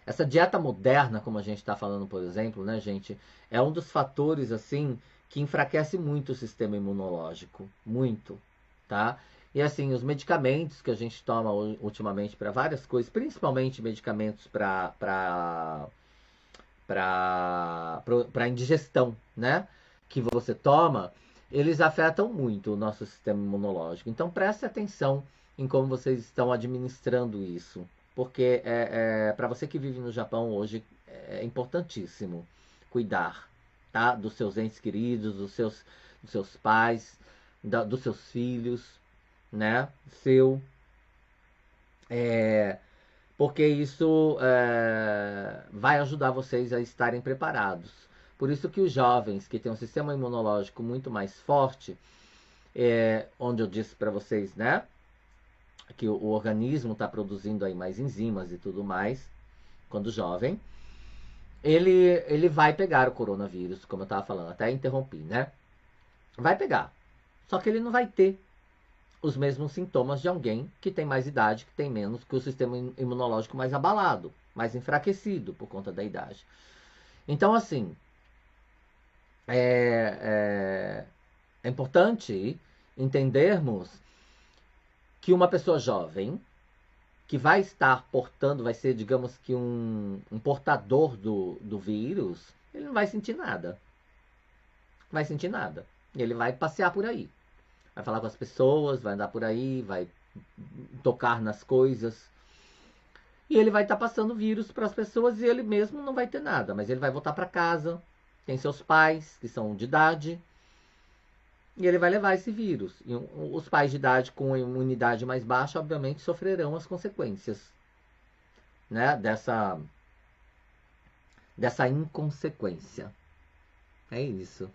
Speaker 1: essa dieta moderna, como a gente está falando, por exemplo, né, gente, é um dos fatores assim que enfraquece muito o sistema imunológico, muito, tá? E assim, os medicamentos que a gente toma ultimamente para várias coisas, principalmente medicamentos para indigestão, né, que você toma, eles afetam muito o nosso sistema imunológico. Então preste atenção em como vocês estão administrando isso, porque para você que vive no Japão hoje é importantíssimo cuidar, tá, dos seus entes queridos, dos seus pais, dos seus filhos, né, é, porque isso vai ajudar vocês a estarem preparados. Por isso que os jovens que têm um sistema imunológico muito mais forte, onde eu disse para vocês, né, que o organismo está produzindo aí mais enzimas e tudo mais, quando jovem, ele vai pegar o coronavírus, como eu estava falando, até interrompi, né? Vai pegar. Só que ele não vai ter os mesmos sintomas de alguém que tem mais idade, que tem menos, que o sistema imunológico mais abalado, mais enfraquecido por conta da idade. Então, assim, é importante entendermos que uma pessoa jovem que vai estar portando, vai ser, digamos que um portador do vírus, ele não vai sentir nada. Não vai sentir nada. Ele vai passear por aí. Vai falar com as pessoas, vai andar por aí, vai tocar nas coisas. E ele vai estar passando vírus para as pessoas e ele mesmo não vai ter nada. Mas ele vai voltar para casa, tem seus pais, que são de idade, e ele vai levar esse vírus. E os pais de idade com imunidade mais baixa, obviamente, sofrerão as consequências, né, dessa inconsequência. É isso.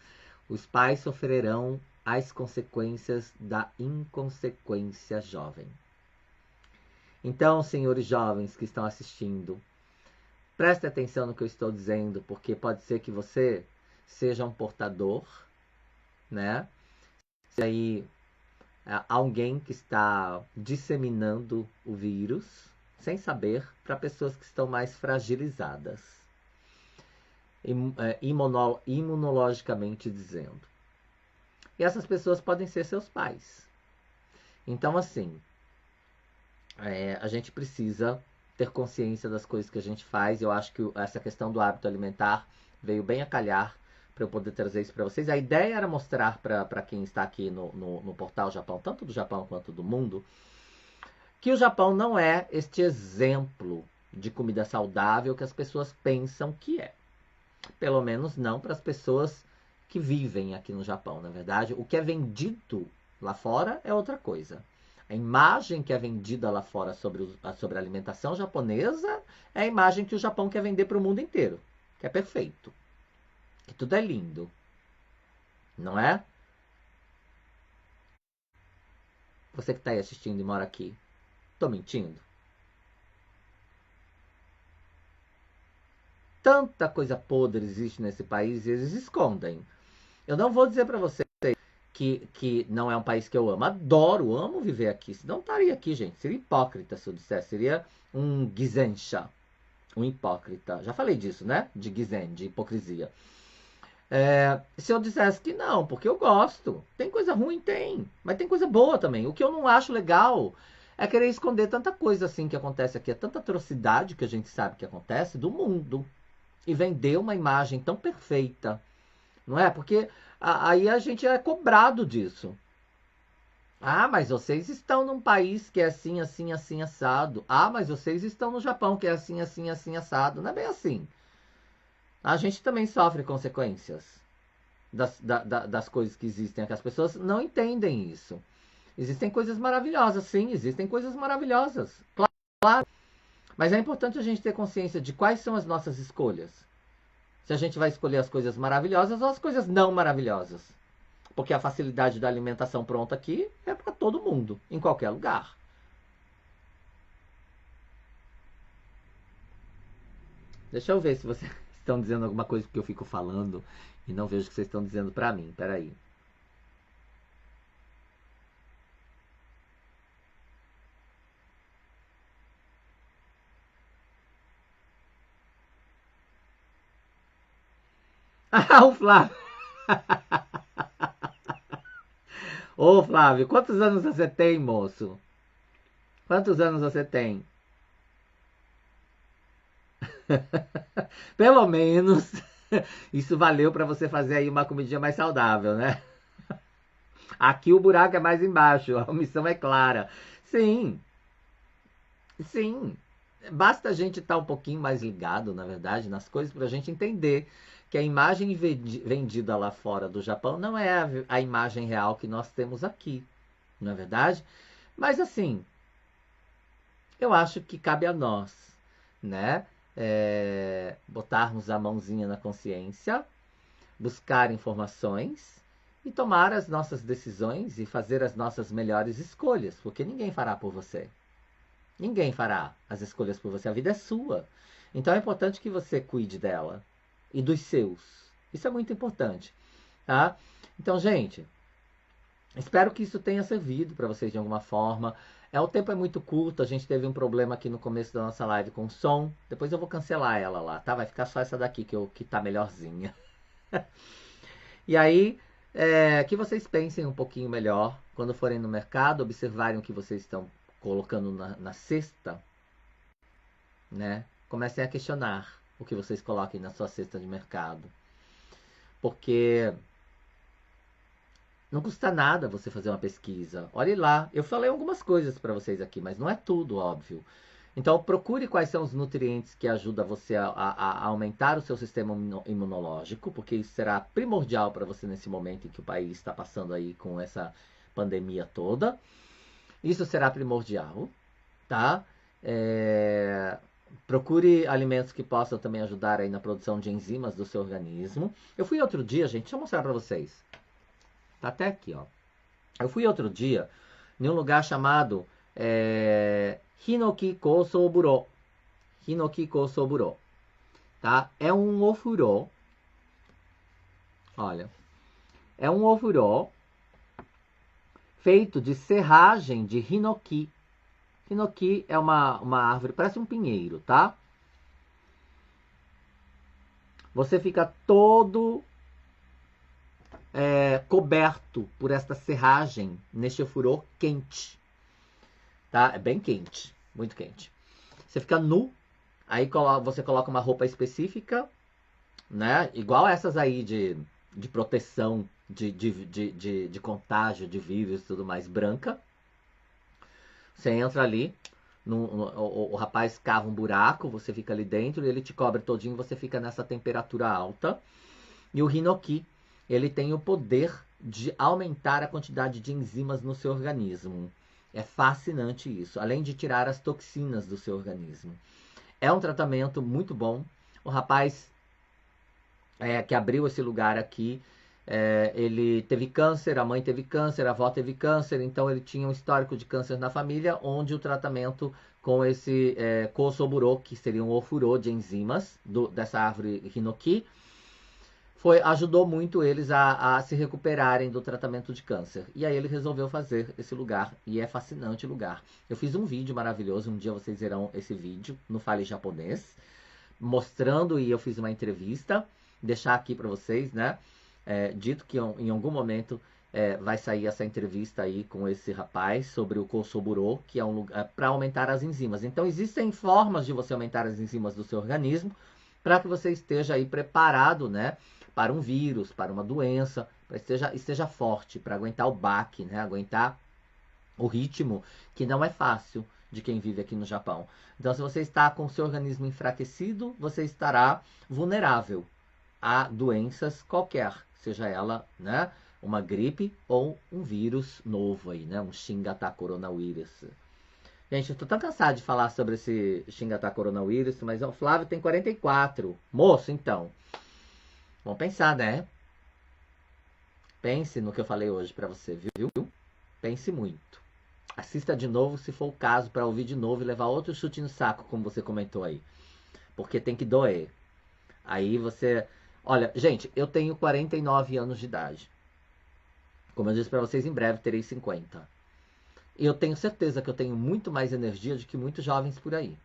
Speaker 1: Os pais sofrerão as consequências da inconsequência jovem. Então, senhores jovens que estão assistindo, preste atenção no que eu estou dizendo, porque pode ser que você seja um portador, né? Se aí alguém que está disseminando o vírus sem saber para pessoas que estão mais fragilizadas, imunologicamente dizendo. E essas pessoas podem ser seus pais. Então, assim, a gente precisa ter consciência das coisas que a gente faz. Eu acho que essa questão do hábito alimentar veio bem a calhar para eu poder trazer isso para vocês. A ideia era mostrar para quem está aqui no portal Japão, tanto do Japão quanto do mundo, que o Japão não é este exemplo de comida saudável que as pessoas pensam que é. Pelo menos não para as pessoas que vivem aqui no Japão, na verdade. O que é vendido lá fora é outra coisa. A imagem que é vendida lá fora sobre a alimentação japonesa é a imagem que o Japão quer vender para o mundo inteiro. Que é perfeito. Que tudo é lindo. Não é? Você que está aí assistindo e mora aqui. Tô mentindo? Tanta coisa podre existe nesse país e eles escondem. Eu não vou dizer para você que não é um país que eu amo. Adoro, amo viver aqui. Senão estaria aqui, gente. Seria hipócrita se eu dissesse. Seria um Gizensha, um hipócrita. Já falei disso, né? De Gizen, de hipocrisia. Se eu dissesse que não, porque eu gosto. Tem coisa ruim? Tem. Mas tem coisa boa também. O que eu não acho legal é querer esconder tanta coisa assim que acontece aqui. É tanta atrocidade que a gente sabe que acontece do mundo. E vender uma imagem tão perfeita. Não é? Porque aí a gente é cobrado disso. Ah, mas vocês estão num país que é assim, assim, assim, assado. Ah, mas vocês estão no Japão que é assim, assim, assim, assado. Não é bem assim. A gente também sofre consequências das coisas que existem. Que as pessoas não entendem isso. Existem coisas maravilhosas, sim, existem coisas maravilhosas. Claro. Mas é importante a gente ter consciência de quais são as nossas escolhas. Se a gente vai escolher as coisas maravilhosas ou as coisas não maravilhosas. Porque a facilidade da alimentação pronta aqui é para todo mundo, em qualquer lugar. Deixa eu ver se vocês estão dizendo alguma coisa que eu fico falando e não vejo o que vocês estão dizendo para mim. Peraí. Ah, o Flávio. Ô, Flávio, quantos anos você tem, moço? Quantos anos você tem? Pelo menos isso valeu para você fazer aí uma comidinha mais saudável, né? Aqui o buraco é mais embaixo, a missão é clara. Sim, sim. Basta a gente estar um pouquinho mais ligado, na verdade, nas coisas para a gente entender que a imagem vendida lá fora do Japão não é a imagem real que nós temos aqui, não é verdade? Mas assim, eu acho que cabe a nós, né? Botarmos a mãozinha na consciência, buscar informações e tomar as nossas decisões e fazer as nossas melhores escolhas, porque ninguém fará por você. Ninguém fará as escolhas por você. A vida é sua. Então é importante que você cuide dela e dos seus. Isso é muito importante, tá? Então, gente, espero que isso tenha servido para vocês de alguma forma. O tempo é muito curto, a gente teve um problema aqui no começo da nossa live com o som. Depois eu vou cancelar ela lá, tá? Vai ficar só essa daqui que tá melhorzinha. E aí, que vocês pensem um pouquinho melhor quando forem no mercado, observarem o que vocês estão colocando na cesta, né? Comecem a questionar o que vocês coloquem na sua cesta de mercado. Porque não custa nada você fazer uma pesquisa. Olhe lá, eu falei algumas coisas para vocês aqui, mas não é tudo, óbvio. Então procure quais são os nutrientes que ajudam você a aumentar o seu sistema imunológico, porque isso será primordial para você nesse momento em que o país está passando aí com essa pandemia toda. Isso será primordial, tá? Procure alimentos que possam também ajudar aí na produção de enzimas do seu organismo. Eu fui outro dia, gente, deixa eu mostrar para vocês. Tá até aqui, ó. Eu fui outro dia em um lugar chamado Hinoki Kosoburo. Hinoki Kosoburo. Tá? É um ofurô. Olha. É um ofurô feito de serragem de hinoki. Hinoki é uma árvore, parece um pinheiro, tá? Você fica todo coberto por esta serragem neste ofurô quente. Tá? É bem quente, muito quente. Você fica nu, aí você coloca uma roupa específica, né? Igual essas aí de proteção, de contágio de vírus e tudo mais, branca. Você entra ali, o rapaz cava um buraco, você fica ali dentro e ele te cobre todinho, você fica nessa temperatura alta. E o hinoki, ele tem o poder de aumentar a quantidade de enzimas no seu organismo. É fascinante isso, além de tirar as toxinas do seu organismo. É um tratamento muito bom. O rapaz que abriu esse lugar aqui, Ele teve câncer, a mãe teve câncer, a avó teve câncer, então ele tinha um histórico de câncer na família, onde o tratamento com esse Kosoburo, que seria um ofurô de enzimas dessa árvore Hinoki, ajudou muito eles a se recuperarem do tratamento de câncer. E aí ele resolveu fazer esse lugar, e é fascinante o lugar. Eu fiz um vídeo maravilhoso, um dia vocês verão esse vídeo no Fale Japonês, mostrando, e eu fiz uma entrevista, deixar aqui para vocês, né? Dito que em algum momento vai sair essa entrevista aí com esse rapaz sobre o Kosoburo, que é um lugar para aumentar as enzimas. Então existem formas de você aumentar as enzimas do seu organismo para que você esteja aí preparado, né, para um vírus, para uma doença, para esteja forte, para aguentar o baque, né, aguentar o ritmo, que não é fácil de quem vive aqui no Japão. Então, se você está com o seu organismo enfraquecido, você estará vulnerável a doenças qualquer, seja ela, né, uma gripe ou um vírus novo aí, né, um Shingata coronavírus. Gente, eu tô tão cansado de falar sobre esse Shingata coronavírus, mas o Flávio tem 44. Moço, então, vamos pensar, né? Pense no que eu falei hoje pra você, viu? Pense muito. Assista de novo, se for o caso, pra ouvir de novo e levar outro chute no saco, como você comentou aí. Porque tem que doer. Aí você... Olha, gente, eu tenho 49 anos de idade. Como eu disse pra vocês, em breve terei 50. E eu tenho certeza que eu tenho muito mais energia do que muitos jovens por aí.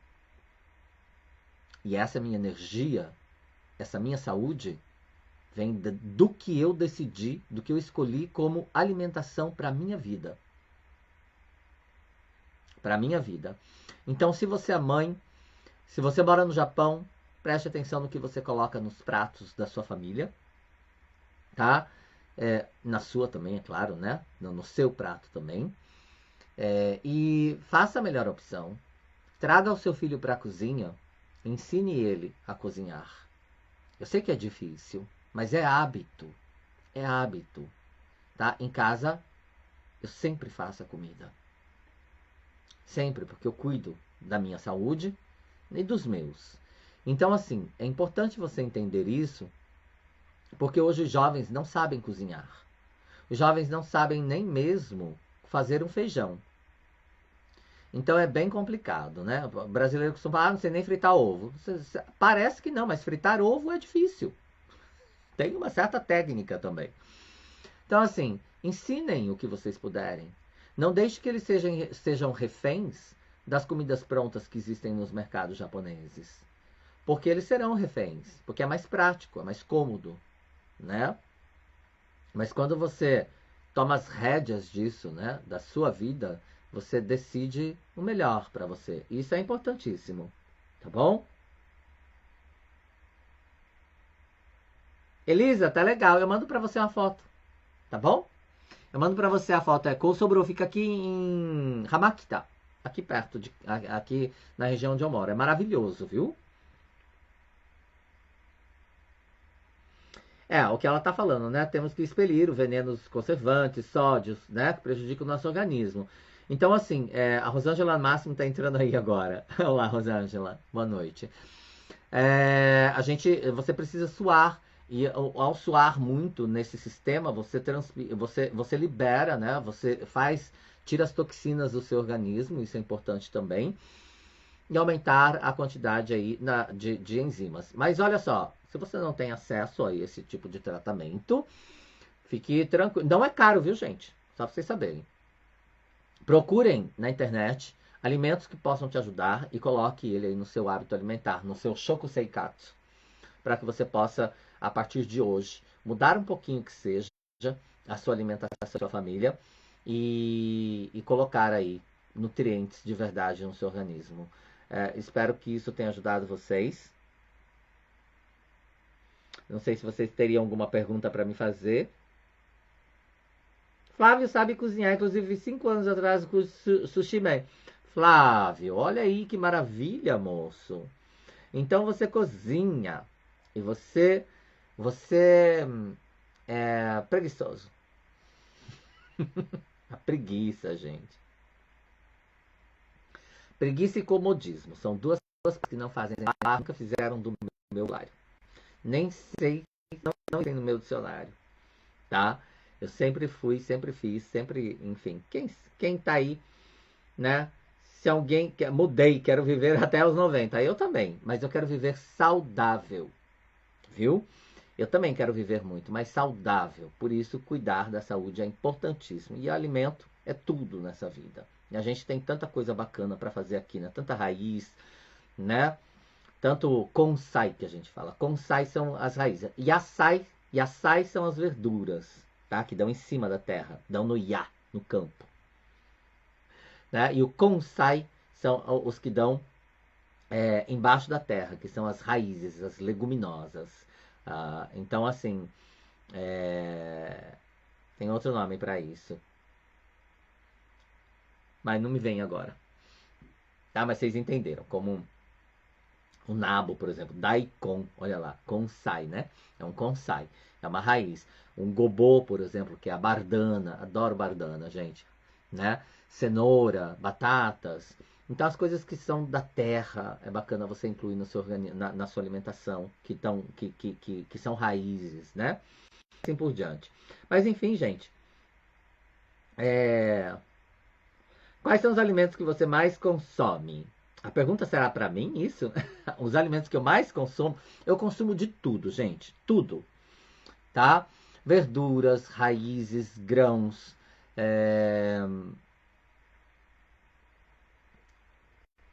Speaker 1: E essa minha energia, essa minha saúde, vem do que eu decidi, do que eu escolhi como alimentação para a minha vida. Para a minha vida. Então, se você é mãe, se você mora no Japão, preste atenção no que você coloca nos pratos da sua família, tá? Na sua também, é claro, né? No seu prato também. E faça a melhor opção. Traga o seu filho para a cozinha, ensine ele a cozinhar. Eu sei que é difícil, mas é hábito. É hábito. Tá? Em casa, eu sempre faço a comida. Sempre, porque eu cuido da minha saúde e dos meus. Então, assim, é importante você entender isso, porque hoje os jovens não sabem cozinhar. Os jovens não sabem nem mesmo fazer um feijão. Então é bem complicado, né? O brasileiro costuma falar, não sei nem fritar ovo. Parece que não, mas fritar ovo é difícil. Tem uma certa técnica também. Então, assim, ensinem o que vocês puderem. Não deixe que eles sejam reféns das comidas prontas que existem nos mercados japoneses. Porque eles serão reféns. Porque é mais prático, é mais cômodo, né? Mas quando você toma as rédeas disso, né? Da sua vida, você decide o melhor para você. Isso é importantíssimo, tá bom? Elisa, tá legal. Eu mando para você uma foto, tá bom? Eu mando pra você a foto. Kosobrou fica aqui em Hamakita. Aqui perto, aqui na região onde eu moro. É maravilhoso, viu? O que ela tá falando, né? Temos que expelir os venenos conservantes, sódios, né? Que prejudicam o nosso organismo. Então, assim, a Rosângela Máximo tá entrando aí agora. Olá, Rosângela. Boa noite. Você precisa suar. E ao suar muito nesse sistema, você libera, né? Tira as toxinas do seu organismo, isso é importante também, e aumentar a quantidade aí de enzimas. Mas olha só, se você não tem acesso a esse tipo de tratamento, fique tranquilo. Não é caro, viu, gente? Só pra vocês saberem. Procurem na internet alimentos que possam te ajudar e coloque ele aí no seu hábito alimentar, no seu shokuseikatsu, para que você possa, a partir de hoje, mudar um pouquinho que seja a sua alimentação, a sua família e colocar aí nutrientes de verdade no seu organismo. Espero que isso tenha ajudado vocês. Não sei se vocês teriam alguma pergunta para me fazer. Flávio sabe cozinhar, inclusive 5 anos atrás com Sushi Man. Flávio, olha aí que maravilha, moço. Então você cozinha e você é preguiçoso. A preguiça, gente. Preguiça e comodismo são duas coisas que não fazem parte, nunca fizeram do meu dicionário. Nem sei, não tem no meu dicionário. tá? Eu sempre fui, sempre fiz, sempre, enfim. Quem tá aí, né? Se alguém quer, mudei, quero viver até os 90, eu também, mas eu quero viver saudável, viu? Eu também quero viver muito, mas saudável. Por isso, cuidar da saúde é importantíssimo. E alimento é tudo nessa vida. E a gente tem tanta coisa bacana para fazer aqui, né? Tanta raiz, né? Tanto consai que a gente fala. Consai são as raízes. E açai são as verduras, tá? Que dão em cima da terra, dão no iá, no campo. Né? E o consai são os que dão embaixo da terra, que são as raízes, as leguminosas. Então, assim, tem outro nome para isso, mas não me vem agora. Tá? Mas vocês entenderam, como o nabo, por exemplo, daikon, olha lá, consai, né? É um consai, é uma raiz. Um gobô, por exemplo, que é a bardana, adoro bardana, gente, né? Cenoura, batatas. Então, as coisas que são da terra, é bacana você incluir no seu na sua alimentação, que são raízes, né? Assim por diante. Mas, enfim, gente, quais são os alimentos que você mais consome? A pergunta será para mim isso? Os alimentos que eu mais consumo, eu consumo de tudo, gente, tudo, tá? Verduras, raízes, grãos,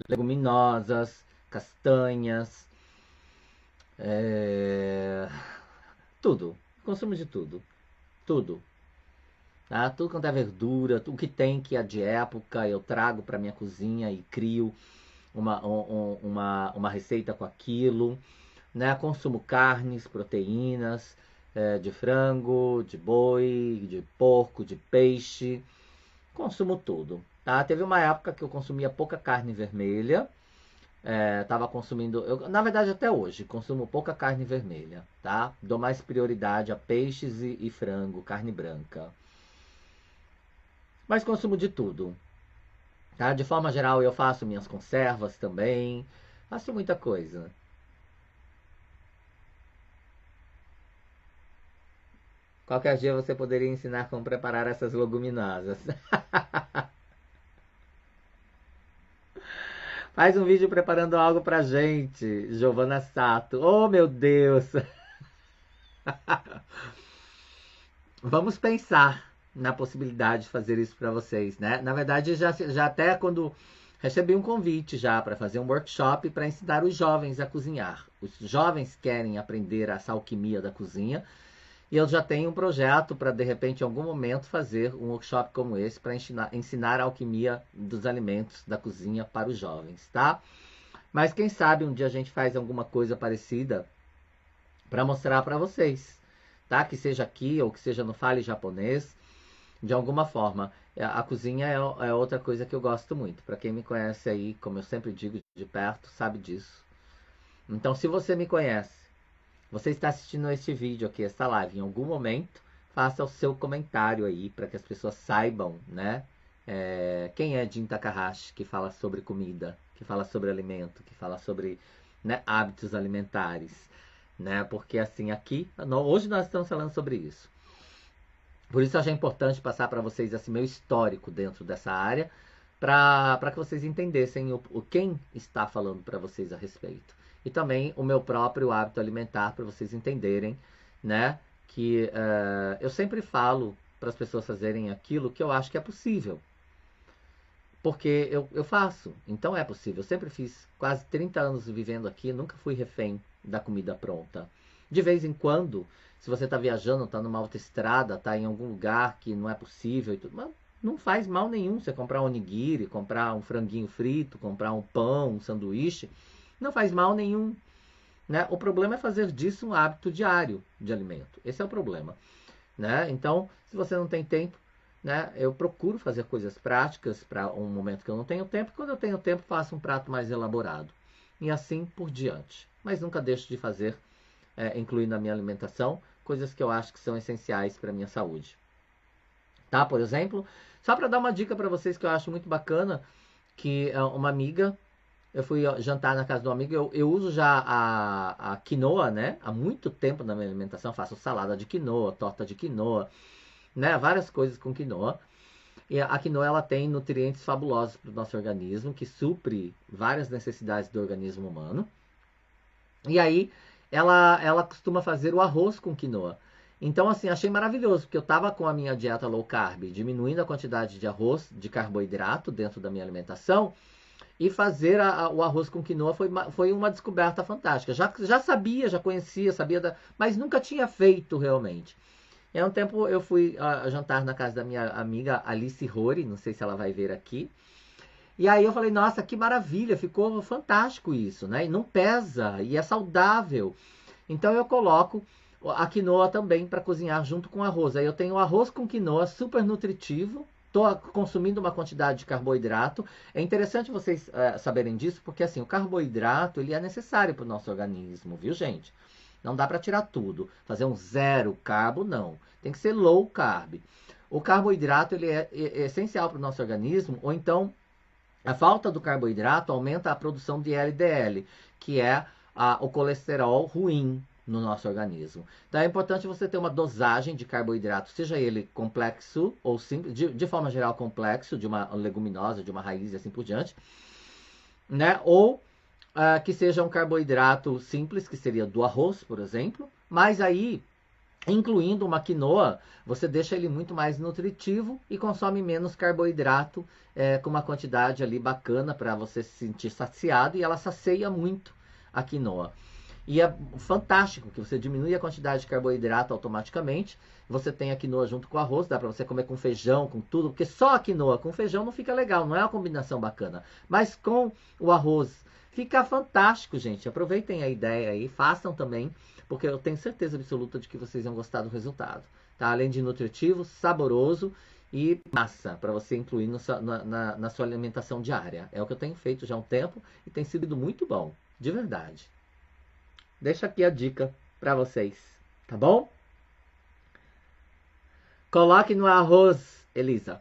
Speaker 1: leguminosas, castanhas, é, tudo. Consumo de tudo, tudo. Tá? Tudo quanto é verdura, tudo que tem que é de época, eu trago para minha cozinha e crio uma receita com aquilo, né? Consumo carnes, proteínas, de frango, de boi, de porco, de peixe, consumo tudo, tá? Teve uma época que eu consumia pouca carne vermelha, tava consumindo, na verdade até hoje, consumo pouca carne vermelha, tá? Dou mais prioridade a peixes e frango, carne branca. Mas consumo de tudo, tá? De forma geral eu faço minhas conservas também, faço muita coisa. Qualquer dia você poderia ensinar como preparar essas leguminosas. Faz um vídeo preparando algo pra gente, Giovana Sato. Oh, meu Deus! Vamos pensar na possibilidade de fazer isso para vocês, né? Na verdade, já até quando recebi um convite já para fazer um workshop para ensinar os jovens a cozinhar. Os jovens querem aprender essa alquimia da cozinha e eu já tenho um projeto para, de repente, em algum momento, fazer um workshop como esse para ensinar a alquimia dos alimentos da cozinha para os jovens, tá? Mas quem sabe um dia a gente faz alguma coisa parecida para mostrar para vocês, tá? Que seja aqui ou que seja no Fale Japonês, de alguma forma. A cozinha é outra coisa que eu gosto muito. Para quem me conhece aí, como eu sempre digo de perto, sabe disso. Então, se você me conhece, você está assistindo este vídeo aqui, esta live, em algum momento, faça o seu comentário aí para que as pessoas saibam, né? Quem é Jin Takahashi, que fala sobre comida, que fala sobre alimento, que fala sobre, né, hábitos alimentares, né? Porque assim, aqui, hoje nós estamos falando sobre isso. Por isso achei importante passar para vocês esse meu histórico dentro dessa área, para que vocês entendessem quem está falando para vocês a respeito. E também o meu próprio hábito alimentar, para vocês entenderem, né, que eu sempre falo para as pessoas fazerem aquilo que eu acho que é possível. Porque eu faço, então é possível. Eu sempre fiz quase 30 anos vivendo aqui, nunca fui refém da comida pronta. De vez em quando, se você está viajando, está numa autoestrada, está em algum lugar que não é possível e tudo, mas não faz mal nenhum você comprar um onigiri, comprar um franguinho frito, comprar um pão, um sanduíche, não faz mal nenhum. Né? O problema é fazer disso um hábito diário de alimento. Esse é o problema. Né? Então, se você não tem tempo, né, eu procuro fazer coisas práticas para um momento que eu não tenho tempo. Quando eu tenho tempo, faço um prato mais elaborado. E assim por diante. Mas nunca deixo de fazer, incluir na minha alimentação, coisas que eu acho que são essenciais para a minha saúde. Tá? Por exemplo, só para dar uma dica para vocês que eu acho muito bacana, que uma amiga eu fui jantar na casa do amigo, eu uso já a quinoa, né? Há muito tempo na minha alimentação, faço salada de quinoa, torta de quinoa, né? Várias coisas com quinoa. E a quinoa ela tem nutrientes fabulosos para o nosso organismo, que supre várias necessidades do organismo humano. E aí ela costuma fazer o arroz com quinoa. Então, assim, achei maravilhoso, porque eu estava com a minha dieta low carb, diminuindo a quantidade de arroz, de carboidrato dentro da minha alimentação, e fazer o arroz com quinoa foi uma descoberta fantástica. Já sabia, já conhecia, mas nunca tinha feito realmente. E há um tempo eu fui jantar na casa da minha amiga Alice Rory, não sei se ela vai ver aqui. E aí eu falei, nossa, que maravilha, ficou fantástico isso, né? E não pesa, e é saudável. Então eu coloco a quinoa também para cozinhar junto com o arroz. Aí eu tenho o arroz com quinoa super nutritivo. Estou consumindo uma quantidade de carboidrato. É interessante vocês saberem disso, porque assim, o carboidrato ele é necessário para o nosso organismo, viu, gente? Não dá para tirar tudo. Fazer um zero carbo, não. Tem que ser low carb. O carboidrato ele é essencial para o nosso organismo, ou então a falta do carboidrato aumenta a produção de LDL, que é o colesterol ruim no nosso organismo. Então é importante você ter uma dosagem de carboidrato, seja ele complexo ou simples, de forma geral complexo, de uma leguminosa, de uma raiz e assim por diante, né? Ou que seja um carboidrato simples, que seria do arroz, por exemplo, mas aí incluindo uma quinoa, você deixa ele muito mais nutritivo e consome menos carboidrato, com uma quantidade ali bacana para você se sentir saciado, e ela sacia muito a quinoa. E é fantástico que você diminui a quantidade de carboidrato automaticamente. Você tem a quinoa junto com o arroz, dá para você comer com feijão, com tudo, porque só a quinoa com feijão não fica legal, não é uma combinação bacana. Mas com o arroz fica fantástico, gente. Aproveitem a ideia aí, façam também, porque eu tenho certeza absoluta de que vocês vão gostar do resultado. Tá? Além de nutritivo, saboroso e massa para você incluir na sua alimentação diária. É o que eu tenho feito já há um tempo e tem sido muito bom, de verdade. Deixa aqui a dica para vocês, tá bom? Coloque no arroz, Elisa,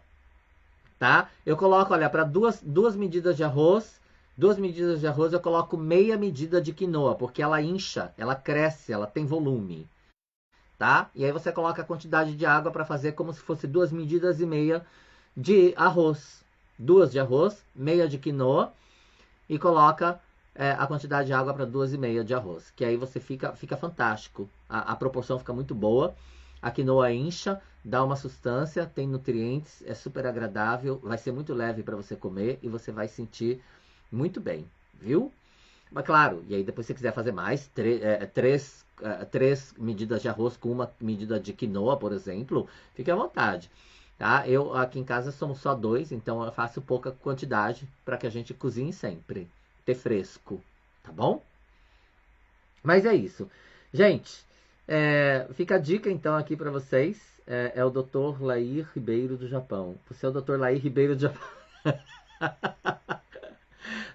Speaker 1: tá? Eu coloco, olha, para duas medidas de arroz, 2 medidas de arroz eu coloco meia medida de quinoa, porque ela incha, ela cresce, ela tem volume, tá? E aí você coloca a quantidade de água para fazer como se fosse 2,5 medidas de arroz. 2 de arroz, meia de quinoa e coloca a quantidade de água para 2,5 de arroz. Que aí você fica fantástico. A proporção fica muito boa. A quinoa incha, dá uma sustância, tem nutrientes, é super agradável, vai ser muito leve para você comer e você vai sentir muito bem, viu? Mas claro, e aí depois se você quiser fazer mais, 3 medidas de arroz com 1 medida de quinoa, por exemplo, fique à vontade. Tá? Eu aqui em casa somos só 2, então eu faço pouca quantidade para que a gente cozinhe sempre, ter fresco, tá bom? Mas é isso. Gente, fica a dica então aqui para vocês. É o Dr. Lair Ribeiro do Japão. Você é o Dr. Lair Ribeiro do Japão.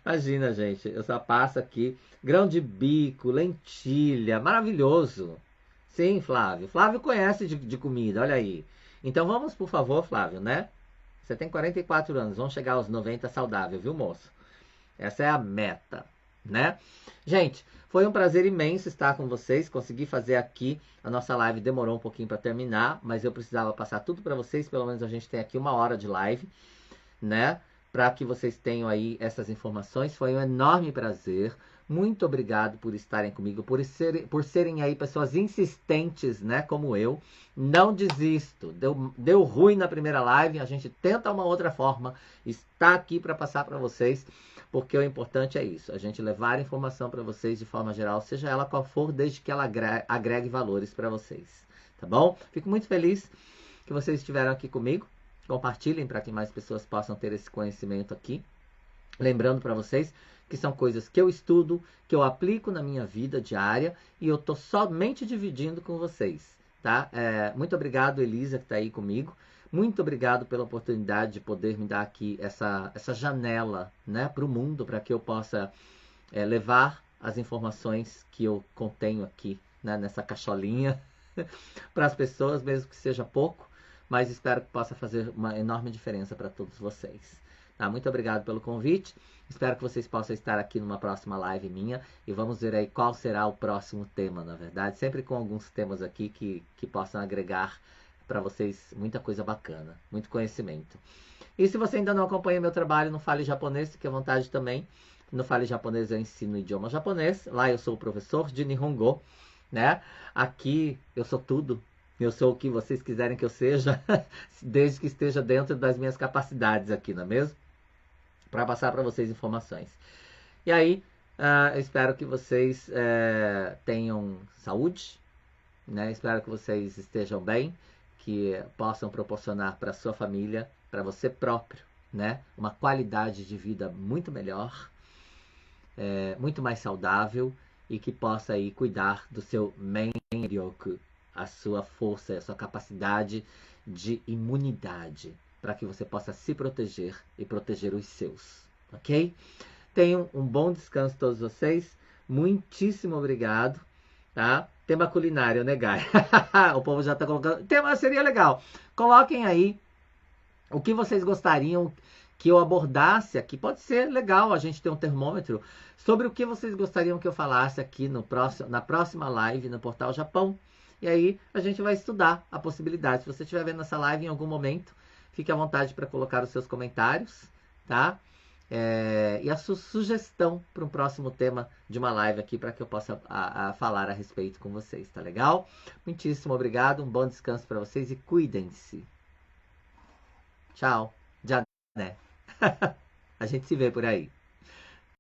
Speaker 1: Imagina, gente, eu só passo aqui grão de bico, lentilha, maravilhoso. Sim, Flávio. Flávio conhece de comida, olha aí. Então vamos, por favor, Flávio, né? Você tem 44 anos, vamos chegar aos 90 saudável, viu, moço? Essa é a meta, né? Gente, foi um prazer imenso estar com vocês. Consegui fazer aqui a nossa live, demorou um pouquinho para terminar, mas eu precisava passar tudo para vocês. Pelo menos a gente tem aqui 1 hora de live, né? Para que vocês tenham aí essas informações. Foi um enorme prazer. Muito obrigado por estarem comigo, por serem aí pessoas insistentes, né? Como eu. Não desisto. Deu ruim na primeira live. A gente tenta uma outra forma. Está aqui para passar para vocês, porque o importante é isso. A gente levar informação para vocês de forma geral, seja ela qual for, desde que ela agregue valores para vocês. Tá bom? Fico muito feliz que vocês estiveram aqui comigo. Compartilhem para que mais pessoas possam ter esse conhecimento aqui. Lembrando para vocês que são coisas que eu estudo, que eu aplico na minha vida diária e eu estou somente dividindo com vocês. Tá? Muito obrigado, Elisa, que está aí comigo. Muito obrigado pela oportunidade de poder me dar aqui essa janela, né, para o mundo, para que eu possa levar as informações que eu contenho aqui, né, nessa caixolinha para as pessoas, mesmo que seja pouco, mas espero que possa fazer uma enorme diferença para todos vocês. Tá? Muito obrigado pelo convite. Espero que vocês possam estar aqui numa próxima live minha e vamos ver aí qual será o próximo tema, na verdade. Sempre com alguns temas aqui que possam agregar para vocês muita coisa bacana, muito conhecimento. E se você ainda não acompanha meu trabalho no Fale Japonês, fique à vontade também. No Fale Japonês eu ensino o idioma japonês. Lá eu sou o professor de Nihongo, né? Aqui eu sou tudo. Eu sou o que vocês quiserem que eu seja, desde que esteja dentro das minhas capacidades aqui, não é mesmo? Para passar para vocês informações. E aí, eu espero que vocês tenham saúde, né? Espero que vocês estejam bem, que possam proporcionar para sua família, para você próprio, né? Uma qualidade de vida muito melhor, muito mais saudável e que possa aí cuidar do seu Menryoku, a sua força, a sua capacidade de imunidade, para que você possa se proteger e proteger os seus, ok? Tenham um bom descanso todos vocês. Muitíssimo obrigado, tá? Tema culinário, né, Guy? O povo já tá colocando. Tema seria legal. Coloquem aí o que vocês gostariam que eu abordasse aqui. Pode ser legal a gente ter um termômetro sobre o que vocês gostariam que eu falasse aqui na próxima live no Portal Japão. E aí a gente vai estudar a possibilidade. Se você estiver vendo essa live em algum momento, fique à vontade para colocar os seus comentários, tá? E a sua sugestão para um próximo tema de uma live aqui para que eu possa falar a respeito com vocês, tá legal? Muitíssimo obrigado, um bom descanso para vocês e cuidem-se. Tchau. Já, né? A gente se vê por aí.